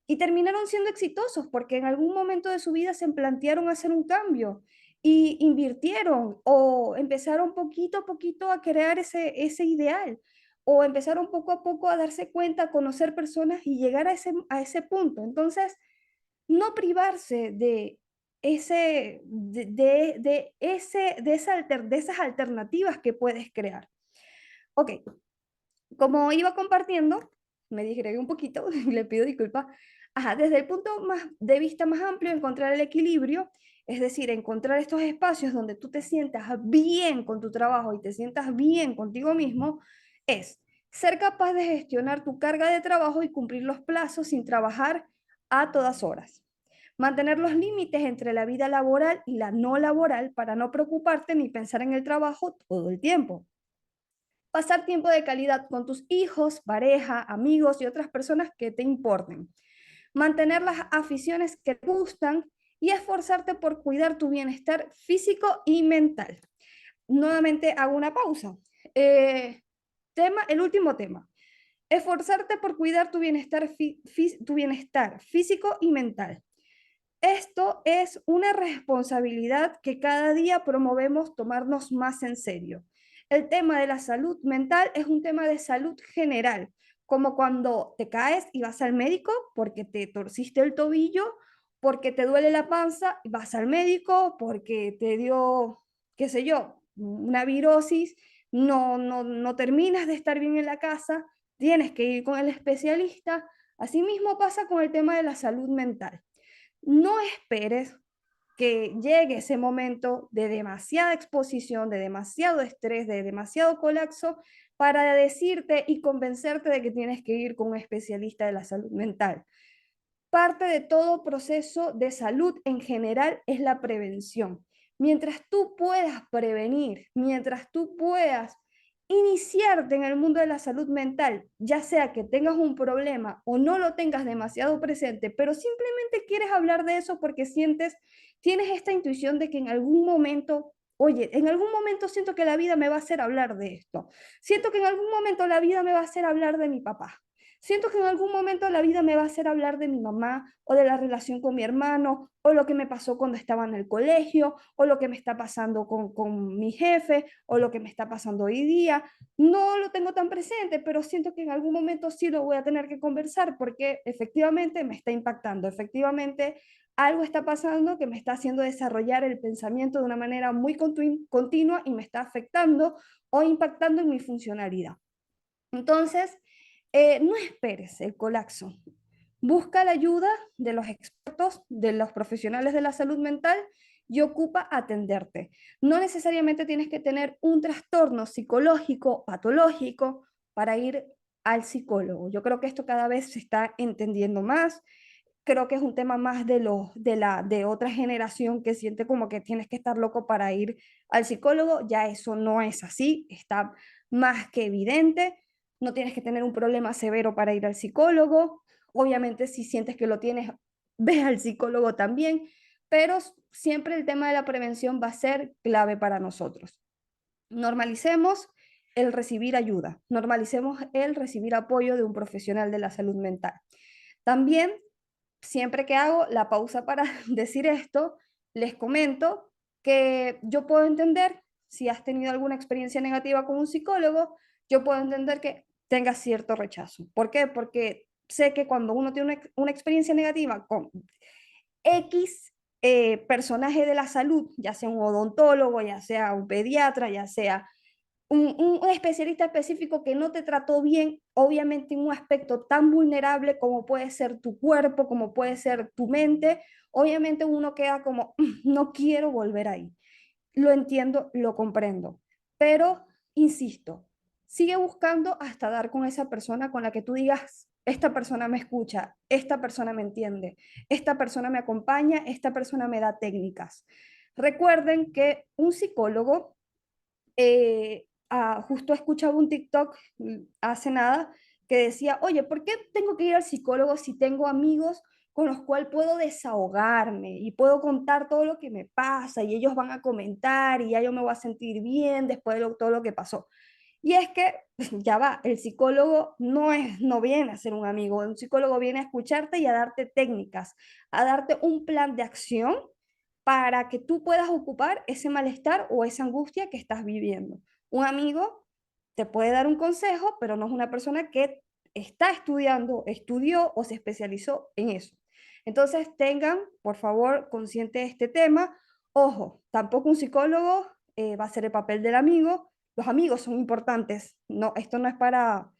S1: y terminaron siendo exitosos porque en algún momento de su vida se plantearon hacer un cambio y invirtieron o empezaron poquito a poquito a crear ese ideal o empezaron poco a poco a darse cuenta, a conocer personas y llegar a ese punto. Entonces, no privarse de esas alternativas que puedes crear. Ok, como iba compartiendo, me digregué un poquito, le pido disculpas. Ajá, desde el punto de vista más amplio, encontrar el equilibrio, es decir, encontrar estos espacios donde tú te sientas bien con tu trabajo y te sientas bien contigo mismo, es ser capaz de gestionar tu carga de trabajo y cumplir los plazos sin trabajar a todas horas. Mantener los límites entre la vida laboral y la no laboral para no preocuparte ni pensar en el trabajo todo el tiempo. Pasar tiempo de calidad con tus hijos, pareja, amigos y otras personas que te importen. Mantener las aficiones que te gustan y esforzarte por cuidar tu bienestar físico y mental. Nuevamente hago una pausa. El último tema. Esforzarte por cuidar tu bienestar físico y mental. Esto es una responsabilidad que cada día promovemos tomarnos más en serio. El tema de la salud mental es un tema de salud general, como cuando te caes y vas al médico porque te torciste el tobillo, porque te duele la panza y vas al médico, porque te dio, qué sé yo, una virosis, no terminas de estar bien en la casa, tienes que ir con el especialista. Asimismo pasa con el tema de la salud mental. No esperes que llegue ese momento de demasiada exposición, de demasiado estrés, de demasiado colapso para decirte y convencerte de que tienes que ir con un especialista de la salud mental. Parte de todo proceso de salud en general es la prevención. Mientras tú puedas prevenir, mientras tú puedas iniciarte en el mundo de la salud mental, ya sea que tengas un problema o no lo tengas demasiado presente, pero simplemente quieres hablar de eso porque tienes esta intuición de que en algún momento, oye, en algún momento siento que la vida me va a hacer hablar de esto. Siento que en algún momento la vida me va a hacer hablar de mi papá. Siento que en algún momento la vida me va a hacer hablar de mi mamá o de la relación con mi hermano o lo que me pasó cuando estaba en el colegio o lo que me está pasando con mi jefe o lo que me está pasando hoy día. No lo tengo tan presente, pero siento que en algún momento sí lo voy a tener que conversar porque efectivamente me está impactando, efectivamente algo está pasando que me está haciendo desarrollar el pensamiento de una manera muy continua y me está afectando o impactando en mi funcionalidad. Entonces, no esperes el colapso. Busca la ayuda de los expertos, de los profesionales de la salud mental y ocupa atenderte. No necesariamente tienes que tener un trastorno psicológico, patológico, para ir al psicólogo. Yo creo que esto cada vez se está entendiendo más. Creo que es un tema más de otra generación que siente como que tienes que estar loco para ir al psicólogo. Ya eso no es así, está más que evidente. No tienes que tener un problema severo para ir al psicólogo. Obviamente, si sientes que lo tienes, ve al psicólogo también, pero siempre el tema de la prevención va a ser clave para nosotros. Normalicemos el recibir ayuda, normalicemos el recibir apoyo de un profesional de la salud mental. También, siempre que hago la pausa para decir esto, les comento que yo puedo entender si has tenido alguna experiencia negativa con un psicólogo, yo puedo entender que tengas cierto rechazo. ¿Por qué? Porque sé que cuando uno tiene una experiencia negativa con X personaje de la salud, ya sea un odontólogo, ya sea un pediatra, ya sea un especialista específico que no te trató bien, obviamente en un aspecto tan vulnerable como puede ser tu cuerpo, como puede ser tu mente, obviamente uno queda como, no quiero volver ahí. Lo entiendo, lo comprendo, pero insisto, sigue buscando hasta dar con esa persona con la que tú digas, esta persona me escucha, esta persona me entiende, esta persona me acompaña, esta persona me da técnicas. Recuerden que un psicólogo justo escuchaba un TikTok hace nada que decía, oye, ¿por qué tengo que ir al psicólogo si tengo amigos con los cuales puedo desahogarme y puedo contar todo lo que me pasa y ellos van a comentar y ya yo me voy a sentir bien después de todo lo que pasó? Y es que ya va, el psicólogo no viene a ser un amigo, un psicólogo viene a escucharte y a darte técnicas, a darte un plan de acción para que tú puedas ocupar ese malestar o esa angustia que estás viviendo. Un amigo te puede dar un consejo, pero no es una persona que está estudiando, estudió o se especializó en eso. Entonces tengan, por favor, consciente de este tema. Ojo, tampoco un psicólogo va a ser el papel del amigo. Los amigos son importantes. No, esto no es para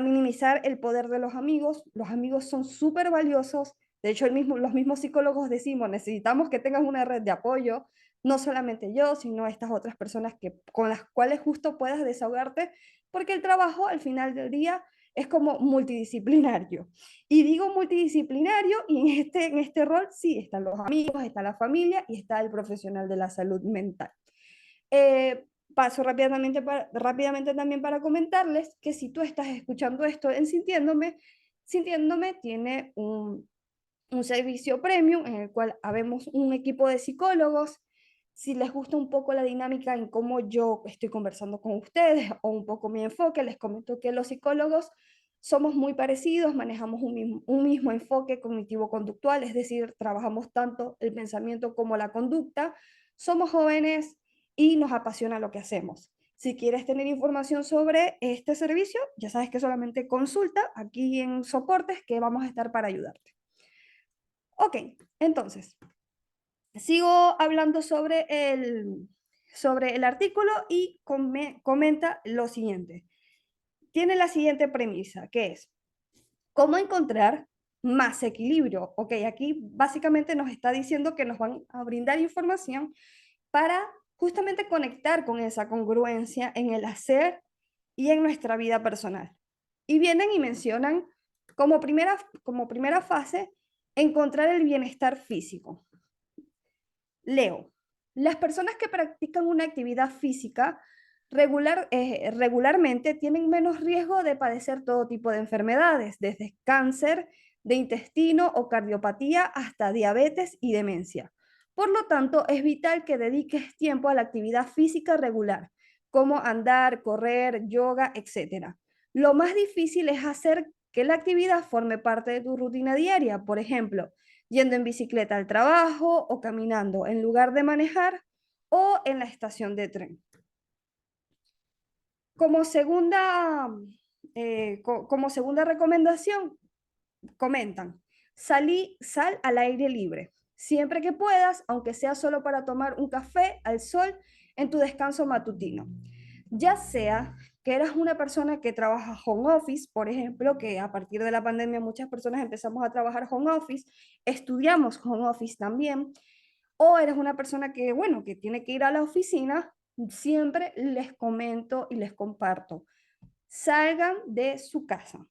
S1: minimizar el poder de los amigos. Los amigos son súper valiosos. De hecho, los mismos psicólogos decimos, necesitamos que tengas una red de apoyo, no solamente yo, sino estas otras personas con las cuales justo puedas desahogarte, porque el trabajo al final del día es como multidisciplinario. Y digo multidisciplinario y en este rol sí están los amigos, está la familia y está el profesional de la salud mental. Paso rápidamente también para comentarles que si tú estás escuchando esto en Sintiéndome tiene un servicio premium en el cual habemos un equipo de psicólogos. Si les gusta un poco la dinámica en cómo yo estoy conversando con ustedes o un poco mi enfoque, les comento que los psicólogos somos muy parecidos, manejamos un mismo enfoque cognitivo-conductual, es decir, trabajamos tanto el pensamiento como la conducta. Somos jóvenes y nos apasiona lo que hacemos. Si quieres tener información sobre este servicio, ya sabes que solamente consulta aquí en soportes que vamos a estar para ayudarte. Ok, entonces, sigo hablando sobre sobre el artículo y comenta lo siguiente. Tiene la siguiente premisa, que es cómo encontrar más equilibrio. Ok, aquí básicamente nos está diciendo que nos van a brindar información para justamente conectar con esa congruencia en el hacer y en nuestra vida personal. Y vienen y mencionan como primera fase encontrar el bienestar físico. Leo, las personas que practican una actividad física regularmente tienen menos riesgo de padecer todo tipo de enfermedades, desde cáncer de intestino o cardiopatía hasta diabetes y demencia. Por lo tanto, es vital que dediques tiempo a la actividad física regular, como andar, correr, yoga, etc. Lo más difícil es hacer que la actividad forme parte de tu rutina diaria. Por ejemplo, yendo en bicicleta al trabajo o caminando en lugar de manejar o en la estación de tren. Como segunda, como segunda recomendación, comentan, sal al aire libre, siempre que puedas, aunque sea solo para tomar un café al sol en tu descanso matutino. Ya sea que eras una persona que trabaja home office, por ejemplo, que a partir de la pandemia muchas personas empezamos a trabajar home office, estudiamos home office también, o eres una persona que, bueno, que tiene que ir a la oficina, siempre les comento y les comparto, salgan de su casa,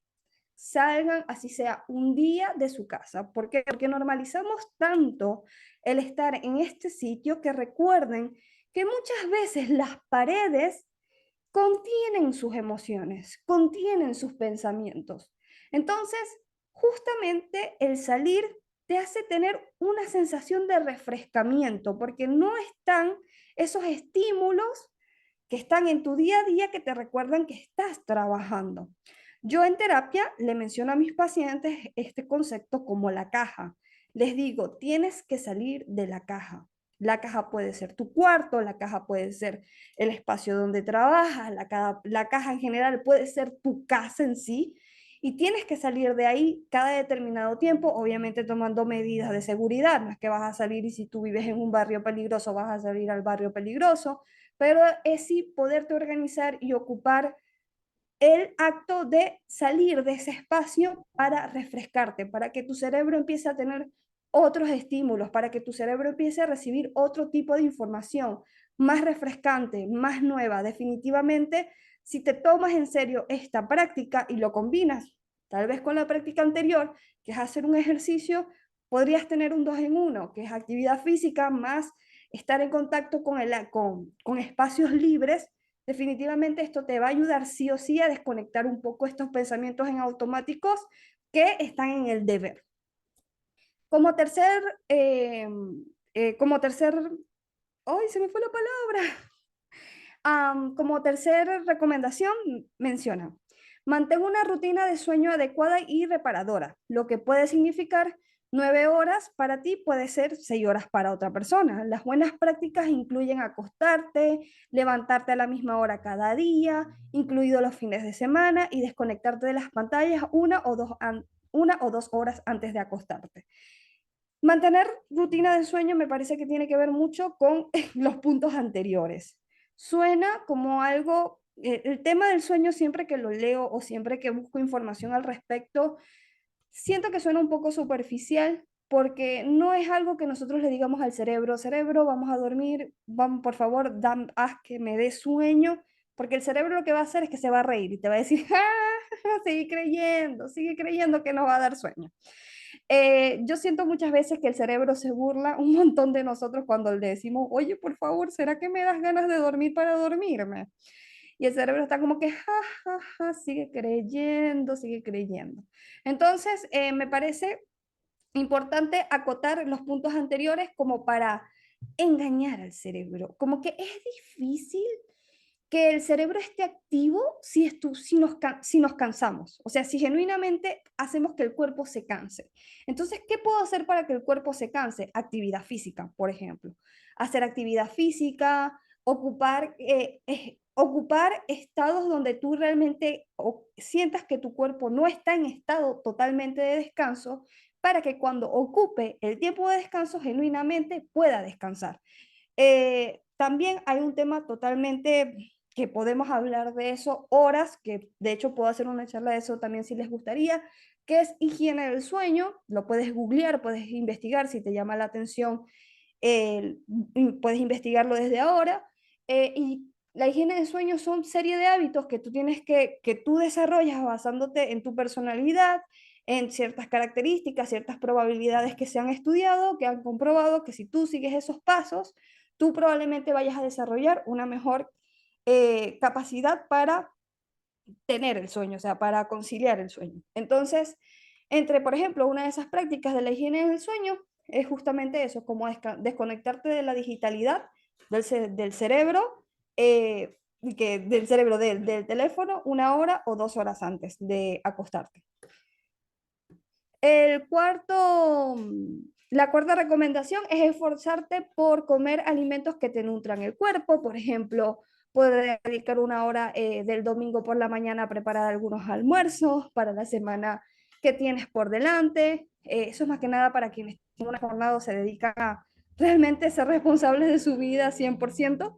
S1: salgan así sea un día de su casa. ¿Por qué? Porque normalizamos tanto el estar en este sitio que recuerden que muchas veces las paredes contienen sus emociones, contienen sus pensamientos. Entonces, justamente el salir te hace tener una sensación de refrescamiento, porque no están esos estímulos que están en tu día a día que te recuerdan que estás trabajando. Yo en terapia le menciono a mis pacientes este concepto como la caja. Les digo, tienes que salir de la caja. La caja puede ser tu cuarto, la caja puede ser el espacio donde trabajas, la caja en general puede ser tu casa en sí, y tienes que salir de ahí cada determinado tiempo, obviamente tomando medidas de seguridad. No es que vas a salir y si tú vives en un barrio peligroso vas a salir al barrio peligroso, pero es sí poderte organizar y ocupar el acto de salir de ese espacio para refrescarte, para que tu cerebro empiece a tener otros estímulos, para que tu cerebro empiece a recibir otro tipo de información más refrescante, más nueva. Definitivamente, si te tomas en serio esta práctica y lo combinas tal vez con la práctica anterior, que es hacer un ejercicio, podrías tener un dos en uno, que es actividad física más estar en contacto con espacios libres. Definitivamente esto te va a ayudar sí o sí a desconectar un poco estos pensamientos en automáticos que están en el deber. Como tercer, eh, como tercer, ¡ay, se me fue la palabra! Como tercer recomendación, menciona, mantén una rutina de sueño adecuada y reparadora, lo que puede significar 9 horas para ti puede ser 6 horas para otra persona. Las buenas prácticas incluyen acostarte, levantarte a la misma hora cada día, incluido los fines de semana, y desconectarte de las pantallas 1 o 2 horas antes de acostarte. Mantener rutina de sueño me parece que tiene que ver mucho con los puntos anteriores. Suena como algo, el tema del sueño siempre que lo leo o siempre que busco información al respecto, siento que suena un poco superficial porque no es algo que nosotros le digamos al cerebro, cerebro, vamos a dormir, vamos, por favor, haz que me dé sueño, porque el cerebro lo que va a hacer es que se va a reír y te va a decir, ah, sigue creyendo que nos va a dar sueño. Yo siento muchas veces que el cerebro se burla un montón de nosotros cuando le decimos, oye, por favor, ¿será que me das ganas de dormir para dormirme? Y el cerebro está como que, ja, ja, ja, sigue creyendo, sigue creyendo. Entonces, me parece importante acotar los puntos anteriores como para engañar al cerebro. Como que es difícil que el cerebro esté activo si nos cansamos, o sea, si genuinamente hacemos que el cuerpo se canse. Entonces, ¿qué puedo hacer para que el cuerpo se canse? Actividad física, por ejemplo. Hacer actividad física, ocupar estados donde tú realmente sientas que tu cuerpo no está en estado totalmente de descanso, para que cuando ocupe el tiempo de descanso genuinamente pueda descansar. también hay un tema totalmente que podemos hablar de eso horas, que de hecho puedo hacer una charla de eso también si les gustaría, que es higiene del sueño. Lo puedes googlear, puedes investigar si te llama la atención, eh, puedes investigarlo desde ahora. Y la higiene del sueño son serie de hábitos que tú tienes que tú desarrollas basándote en tu personalidad, en ciertas características, ciertas probabilidades que se han estudiado, que han comprobado que si tú sigues esos pasos, tú probablemente vayas a desarrollar una mejor capacidad para tener el sueño, o sea, para conciliar el sueño. Entonces, entre, por ejemplo, una de esas prácticas de la higiene del sueño es justamente eso, como desconectarte de la digitalidad del cerebro, del cerebro del teléfono 1 hora o 2 horas antes de acostarte. El cuarto, la cuarta recomendación es esforzarte por comer alimentos que te nutran el cuerpo. Por ejemplo, puedes dedicar 1 hora del domingo por la mañana a preparar algunos almuerzos para la semana que tienes por delante. Eso es más que nada para quienes en una jornada se dedican a realmente ser responsables de su vida 100%.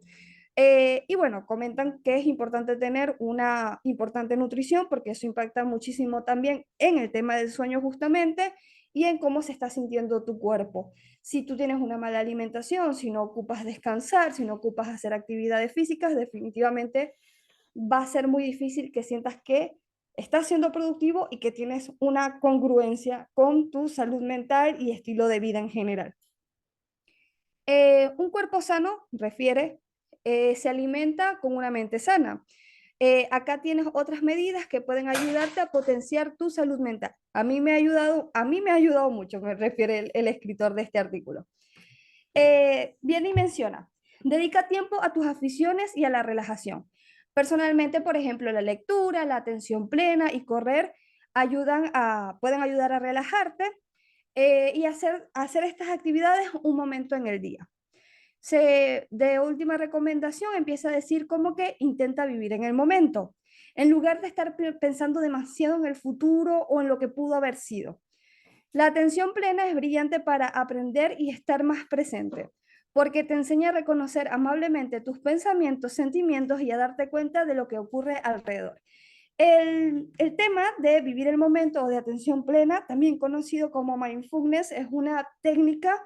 S1: Y bueno, comentan que es importante tener una importante nutrición porque eso impacta muchísimo también en el tema del sueño justamente y en cómo se está sintiendo tu cuerpo. Si tú tienes una mala alimentación, si no ocupas descansar, si no ocupas hacer actividades físicas, definitivamente va a ser muy difícil que sientas que estás siendo productivo y que tienes una congruencia con tu salud mental y estilo de vida en general. Un cuerpo sano refiere, se alimenta con una mente sana. Acá tienes otras medidas que pueden ayudarte a potenciar tu salud mental. A mí me ha ayudado mucho, me refiere el escritor de este artículo. Viene y menciona, dedica tiempo a tus aficiones y a la relajación. Personalmente, por ejemplo, la lectura, la atención plena y correr pueden ayudar a relajarte y hacer estas actividades un momento en el día. De última recomendación empieza a decir como que intenta vivir en el momento, en lugar de estar pensando demasiado en el futuro o en lo que pudo haber sido. La atención plena es brillante para aprender y estar más presente, porque te enseña a reconocer amablemente tus pensamientos, sentimientos y a darte cuenta de lo que ocurre alrededor. El tema de vivir el momento o de atención plena, también conocido como mindfulness, es una técnica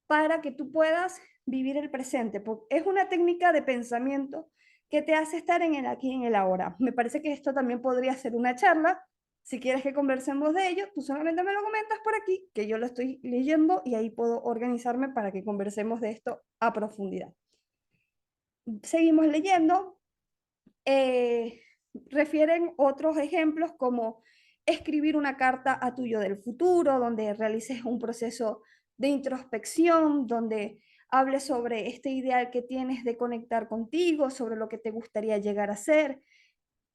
S1: para que tú puedas vivir el presente, porque es una técnica de pensamiento que te hace estar en el aquí y en el ahora. Me parece que esto también podría ser una charla. Si quieres que conversemos de ello, tú solamente me lo comentas por aquí, que yo lo estoy leyendo y ahí puedo organizarme para que conversemos de esto a profundidad. Seguimos leyendo. eh, Refieren otros ejemplos como escribir una carta a tu yo del futuro, donde realices un proceso de introspección, donde hables sobre este ideal que tienes de conectar contigo, sobre lo que te gustaría llegar a ser.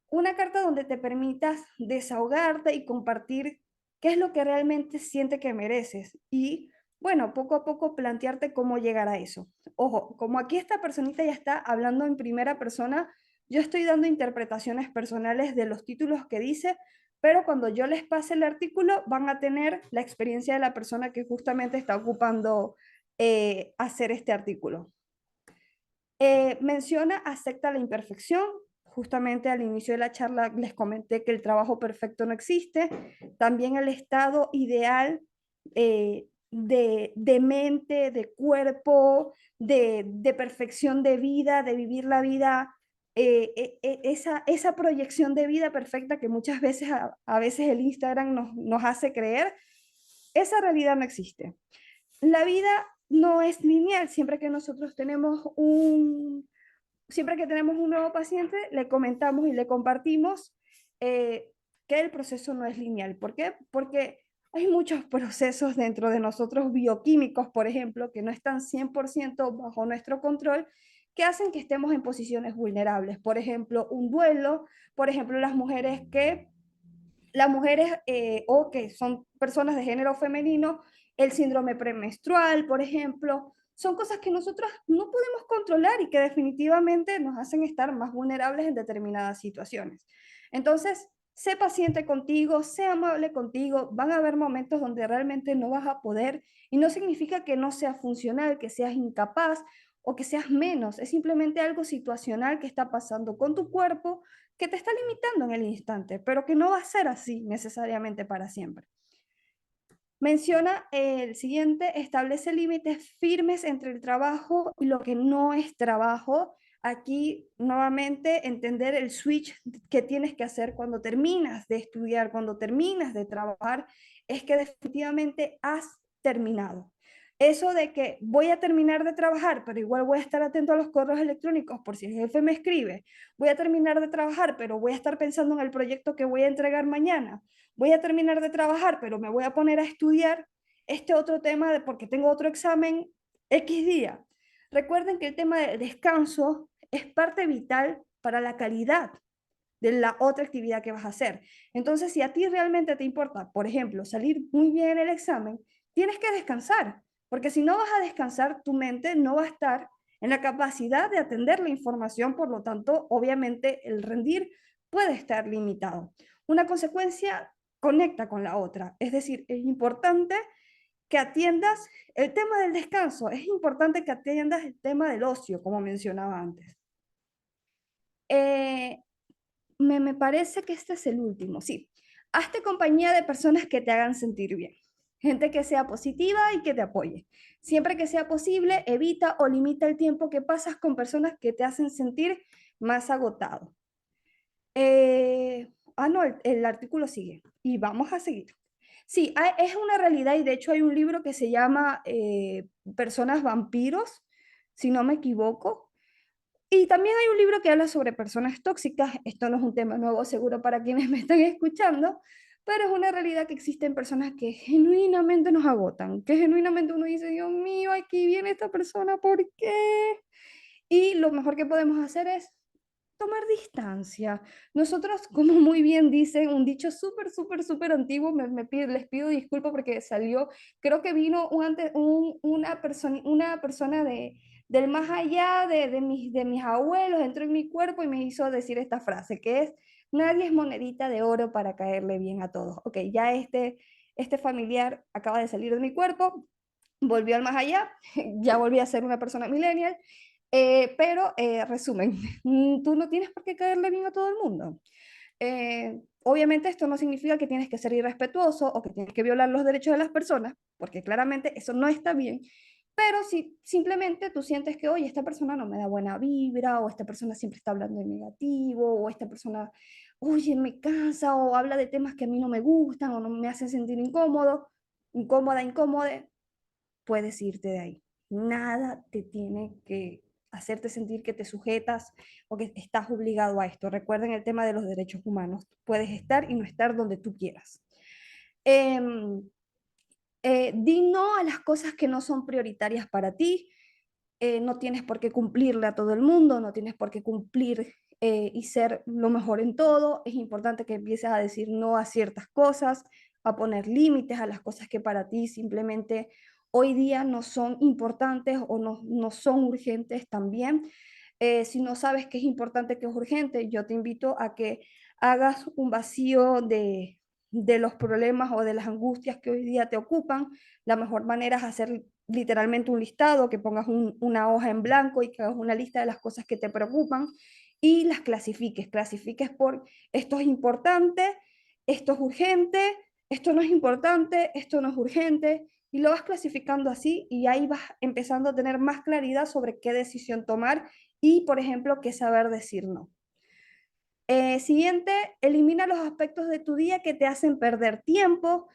S1: Una carta donde te permitas desahogarte y compartir qué es lo que realmente sientes que mereces. Y bueno, poco a poco plantearte cómo llegar a eso. Ojo, como aquí esta personita ya está hablando en primera persona, yo estoy dando interpretaciones personales de los títulos que dice, pero cuando yo les pase el artículo van a tener la experiencia de la persona que justamente está ocupando hacer este artículo. Menciona, acepta la imperfección. Justamente al inicio de la charla les comenté que el trabajo perfecto no existe. También el estado ideal de mente, de cuerpo, de perfección de vida, de vivir la vida, esa proyección de vida perfecta que muchas veces, a veces el Instagram nos hace creer, esa realidad no existe. La vida no es lineal. Siempre que tenemos un nuevo paciente, le comentamos y le compartimos que el proceso no es lineal. ¿Por qué? Porque hay muchos procesos dentro de nosotros bioquímicos, por ejemplo, que no están 100% bajo nuestro control, que hacen que estemos en posiciones vulnerables. Por ejemplo, un duelo, por ejemplo, las mujeres o que son personas de género femenino, el síndrome premenstrual, por ejemplo, son cosas que nosotros no podemos controlar y que definitivamente nos hacen estar más vulnerables en determinadas situaciones. Entonces, sé paciente contigo, sé amable contigo, van a haber momentos donde realmente no vas a poder y no significa que no seas funcional, que seas incapaz o que seas menos, es simplemente algo situacional que está pasando con tu cuerpo, que te está limitando en el instante, pero que no va a ser así necesariamente para siempre. Menciona el siguiente, establece límites firmes entre el trabajo y lo que no es trabajo. Aquí nuevamente entender el switch que tienes que hacer cuando terminas de estudiar, cuando terminas de trabajar, es que definitivamente has terminado. Eso de que voy a terminar de trabajar, pero igual voy a estar atento a los correos electrónicos por si el jefe me escribe. Voy a terminar de trabajar, pero voy a estar pensando en el proyecto que voy a entregar mañana. Voy a terminar de trabajar, pero me voy a poner a estudiar este otro tema de, porque tengo otro examen X día. Recuerden que el tema del descanso es parte vital para la calidad de la otra actividad que vas a hacer. Entonces, si a ti realmente te importa, por ejemplo, salir muy bien en el examen, tienes que descansar, porque si no vas a descansar, tu mente no va a estar en la capacidad de atender la información, por lo tanto, obviamente el rendir puede estar limitado. Una consecuencia conecta con la otra, es decir, es importante que atiendas el tema del descanso, es importante que atiendas el tema del ocio, como mencionaba antes. Eh, me parece que este es el último, sí. Hazte compañía de personas que te hagan sentir bien. Gente que sea positiva y que te apoye. Siempre que sea posible, evita o limita el tiempo que pasas con personas que te hacen sentir más agotado. No, el artículo sigue y vamos a seguir. Sí, es una realidad y de hecho hay un libro que se llama Personas vampiros, si no me equivoco, y también hay un libro que habla sobre personas tóxicas. Esto no es un tema nuevo seguro para quienes me están escuchando, pero es una realidad que existen personas que genuinamente nos agotan, que genuinamente uno dice, Dios mío, aquí viene esta persona, ¿por qué? Y lo mejor que podemos hacer es tomar distancia. Nosotros, como muy bien dicen, un dicho súper, súper, súper antiguo, les pido disculpas porque salió, creo que vino una persona del más allá de mis abuelos, entró en mi cuerpo y me hizo decir esta frase, que es, nadie es monedita de oro para caerle bien a todos. Ok, ya este familiar acaba de salir de mi cuerpo, volvió al más allá, ya volví a ser una persona millennial, pero resumen, tú no tienes por qué caerle bien a todo el mundo. Obviamente esto no significa que tienes que ser irrespetuoso o que tienes que violar los derechos de las personas, porque claramente eso no está bien, pero si simplemente tú sientes que, oye, esta persona no me da buena vibra, o esta persona siempre está hablando de negativo, o esta persona, oye, me cansa, o habla de temas que a mí no me gustan, o no me hacen sentir incómodo, incómoda, incómode, puedes irte de ahí. Nada te tiene que hacerte sentir que te sujetas o que estás obligado a esto. Recuerden el tema de los derechos humanos. Puedes estar y no estar donde tú quieras. Eh, Di no a las cosas que no son prioritarias para ti. No tienes por qué cumplirle a todo el mundo, no tienes por qué cumplir y ser lo mejor en todo. Es importante que empieces a decir no a ciertas cosas, a poner límites a las cosas que para ti simplemente hoy día no son importantes o no son urgentes también. Si no sabes que es importante, que es urgente, yo te invito a que hagas un vacío de los problemas o de las angustias que hoy día te ocupan. La mejor manera es hacer literalmente un listado, que pongas una hoja en blanco y que hagas una lista de las cosas que te preocupan y las clasifiques. Clasifiques por esto es importante, esto es urgente, esto no es importante, esto no es urgente, y lo vas clasificando así y ahí vas empezando a tener más claridad sobre qué decisión tomar y, por ejemplo, qué saber decir no. Siguiente, elimina los aspectos de tu día que te hacen perder tiempo.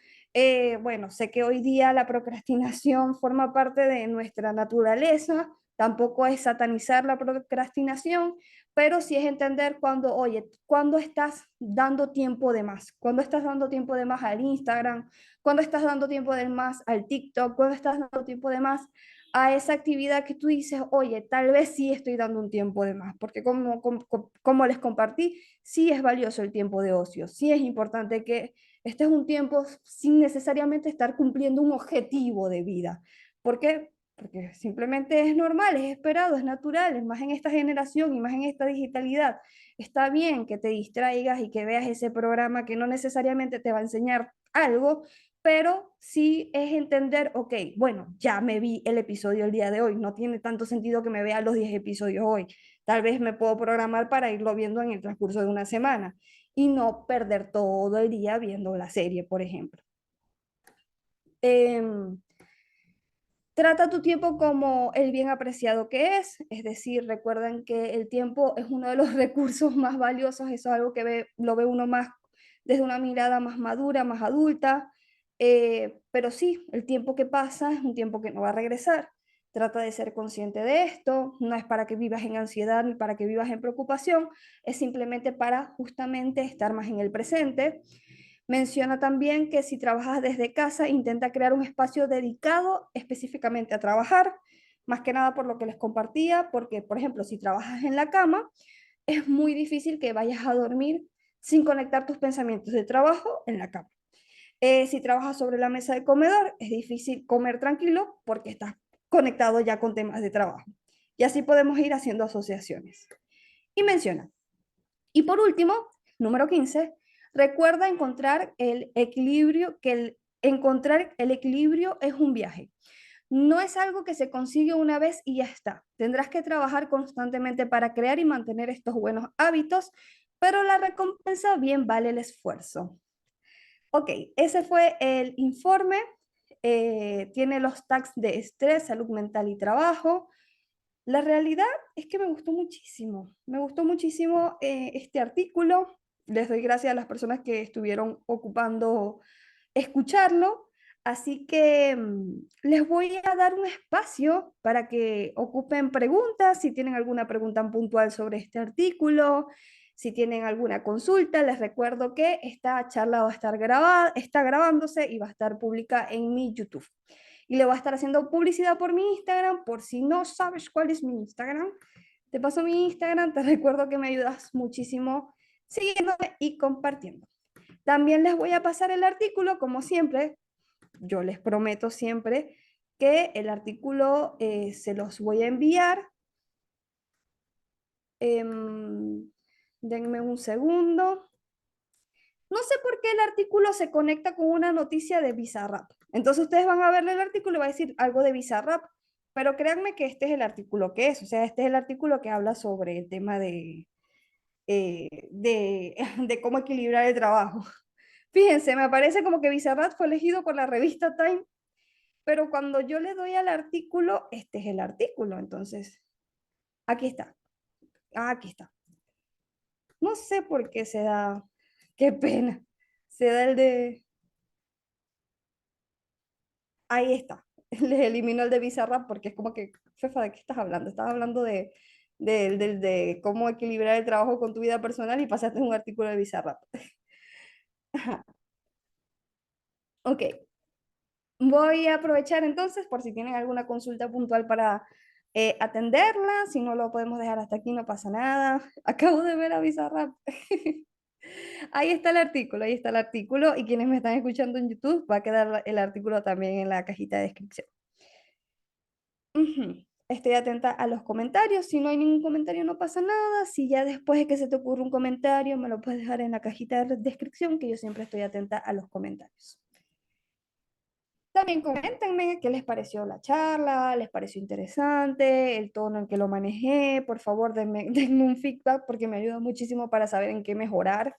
S1: Bueno, sé que hoy día la procrastinación forma parte de nuestra naturaleza, tampoco es satanizar la procrastinación, pero sí es entender cuando, oye, cuando estás dando tiempo de más, cuando estás dando tiempo de más al Instagram, cuando estás dando tiempo de más al TikTok, cuando estás dando tiempo de más a esa actividad que tú dices, oye, tal vez sí estoy dando un tiempo de más, porque como les compartí, sí es valioso el tiempo de ocio, sí es importante que este es un tiempo sin necesariamente estar cumpliendo un objetivo de vida. ¿Por qué? Porque simplemente es normal, es esperado, es natural, es más en esta generación y más en esta digitalidad. Está bien que te distraigas y que veas ese programa que no necesariamente te va a enseñar algo, pero sí es entender, ok, bueno, ya me vi el episodio el día de hoy, no tiene tanto sentido que me vea los 10 episodios hoy, tal vez me puedo programar para irlo viendo en el transcurso de una semana y no perder todo el día viendo la serie, por ejemplo. Em, Trata tu tiempo como el bien apreciado que es decir, recuerden que el tiempo es uno de los recursos más valiosos, eso es algo que lo ve uno más desde una mirada más madura, más adulta, pero sí, el tiempo que pasa es un tiempo que no va a regresar. Trata de ser consciente de esto, no es para que vivas en ansiedad ni para que vivas en preocupación, es simplemente para justamente estar más en el presente. Menciona también que si trabajas desde casa, intenta crear un espacio dedicado específicamente a trabajar, más que nada por lo que les compartía, porque, por ejemplo, si trabajas en la cama, es muy difícil que vayas a dormir sin conectar tus pensamientos de trabajo en la cama. Si trabajas sobre la mesa de comedor, es difícil comer tranquilo porque estás conectado ya con temas de trabajo. Y así podemos ir haciendo asociaciones. Y menciona, y por último, número 15, recuerda encontrar el equilibrio, encontrar el equilibrio es un viaje. No es algo que se consigue una vez y ya está. Tendrás que trabajar constantemente para crear y mantener estos buenos hábitos, pero la recompensa bien vale el esfuerzo. Ok, ese fue el informe. Tiene los tags de estrés, salud mental y trabajo. La realidad es que me gustó muchísimo este artículo. Les doy gracias a las personas que estuvieron ocupando escucharlo. Así que les voy a dar un espacio para que ocupen preguntas, si tienen alguna pregunta puntual sobre este artículo, si tienen alguna consulta. Les recuerdo que esta charla va a estar grabada, está grabándose y va a estar pública en mi YouTube. Y le voy a estar haciendo publicidad por mi Instagram, por si no sabes cuál es mi Instagram. Te paso mi Instagram, te recuerdo que me ayudas muchísimo siguiéndome y compartiendo. También les voy a pasar el artículo, como siempre, yo les prometo siempre que el artículo se los voy a enviar. Denme un segundo. No sé por qué el artículo se conecta con una noticia de Bizarrap. Entonces ustedes van a ver el artículo y va a decir algo de Bizarrap, pero créanme que este es el artículo que es. O sea, este es el artículo que habla sobre el tema de cómo equilibrar el trabajo. Fíjense, me parece como que Bizarrap fue elegido por la revista Time, pero cuando yo le doy al artículo, este es el artículo. Entonces, aquí está. Aquí está. No sé por qué se da. Qué pena. Se da el de. Ahí está. Les elimino el de Bizarrap porque es como que, Fefa, ¿de qué estás hablando? Estás hablando de cómo equilibrar el trabajo con tu vida personal y pasaste un artículo de Bizarrap. Ok, voy a aprovechar entonces por si tienen alguna consulta puntual para atenderla. Si no lo podemos dejar hasta aquí, no pasa nada. Acabo de ver a Bizarrap. Ahí está el artículo, ahí está el artículo. Y quienes me están escuchando en YouTube, va a quedar el artículo también en la cajita de descripción. Ujú. Estoy atenta a los comentarios. Si no hay ningún comentario, no pasa nada. Si ya después de que se te ocurra un comentario, me lo puedes dejar en la cajita de descripción, que yo siempre estoy atenta a los comentarios. También coméntenme qué les pareció la charla, les pareció interesante, el tono en que lo manejé. Por favor, denme, denme un feedback porque me ayuda muchísimo para saber en qué mejorar,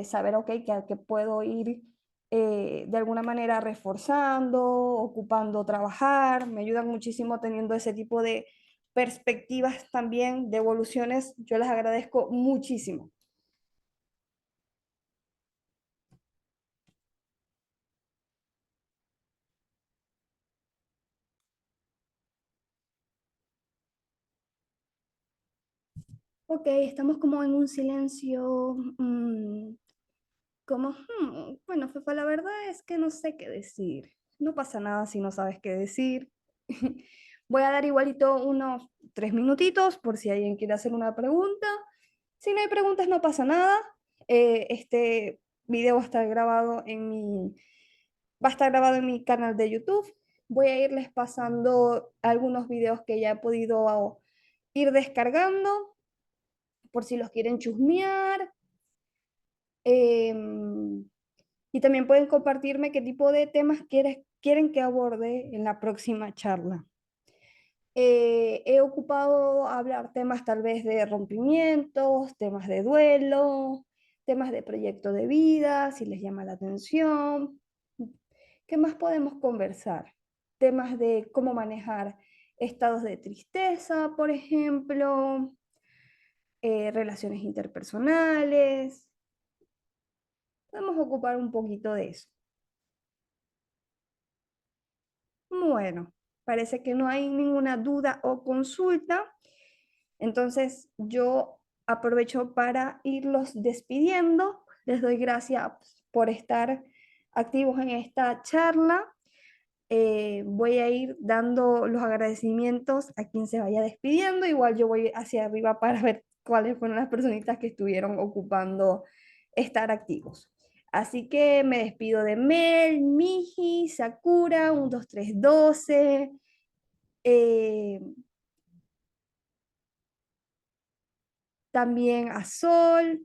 S1: saber, ok, que puedo ir de alguna manera reforzando, ocupando trabajar. Me ayudan muchísimo teniendo ese tipo de perspectivas también, de evoluciones. Yo les agradezco muchísimo. Ok, estamos como en un silencio, como, bueno, Fefa, la verdad es que no sé qué decir. No pasa nada si no sabes qué decir. Voy a dar igualito unos 3 minutitos por si alguien quiere hacer una pregunta. Si no hay preguntas, no pasa nada. Este video va a estar grabado en mi canal de YouTube. Voy a irles pasando algunos videos que ya he podido ir descargando por si los quieren chusmear. Em, Y también pueden compartirme qué tipo de temas quieren que aborde en la próxima charla. He ocupado hablar temas tal vez de rompimientos, temas de duelo, temas de proyecto de vida, si les llama la atención. ¿Qué más podemos conversar? Temas de cómo manejar estados de tristeza, por ejemplo, relaciones interpersonales. Podemos ocupar un poquito de eso. Bueno, parece que no hay ninguna duda o consulta. Entonces yo aprovecho para irlos despidiendo. Les doy gracias por estar activos en esta charla. Voy a ir dando los agradecimientos a quien se vaya despidiendo. Igual yo voy hacia arriba para ver cuáles fueron las personitas que estuvieron ocupando estar activos. Así que me despido de Mel, Miji, Sakura, 1, 2, 3, 12. También a Sol,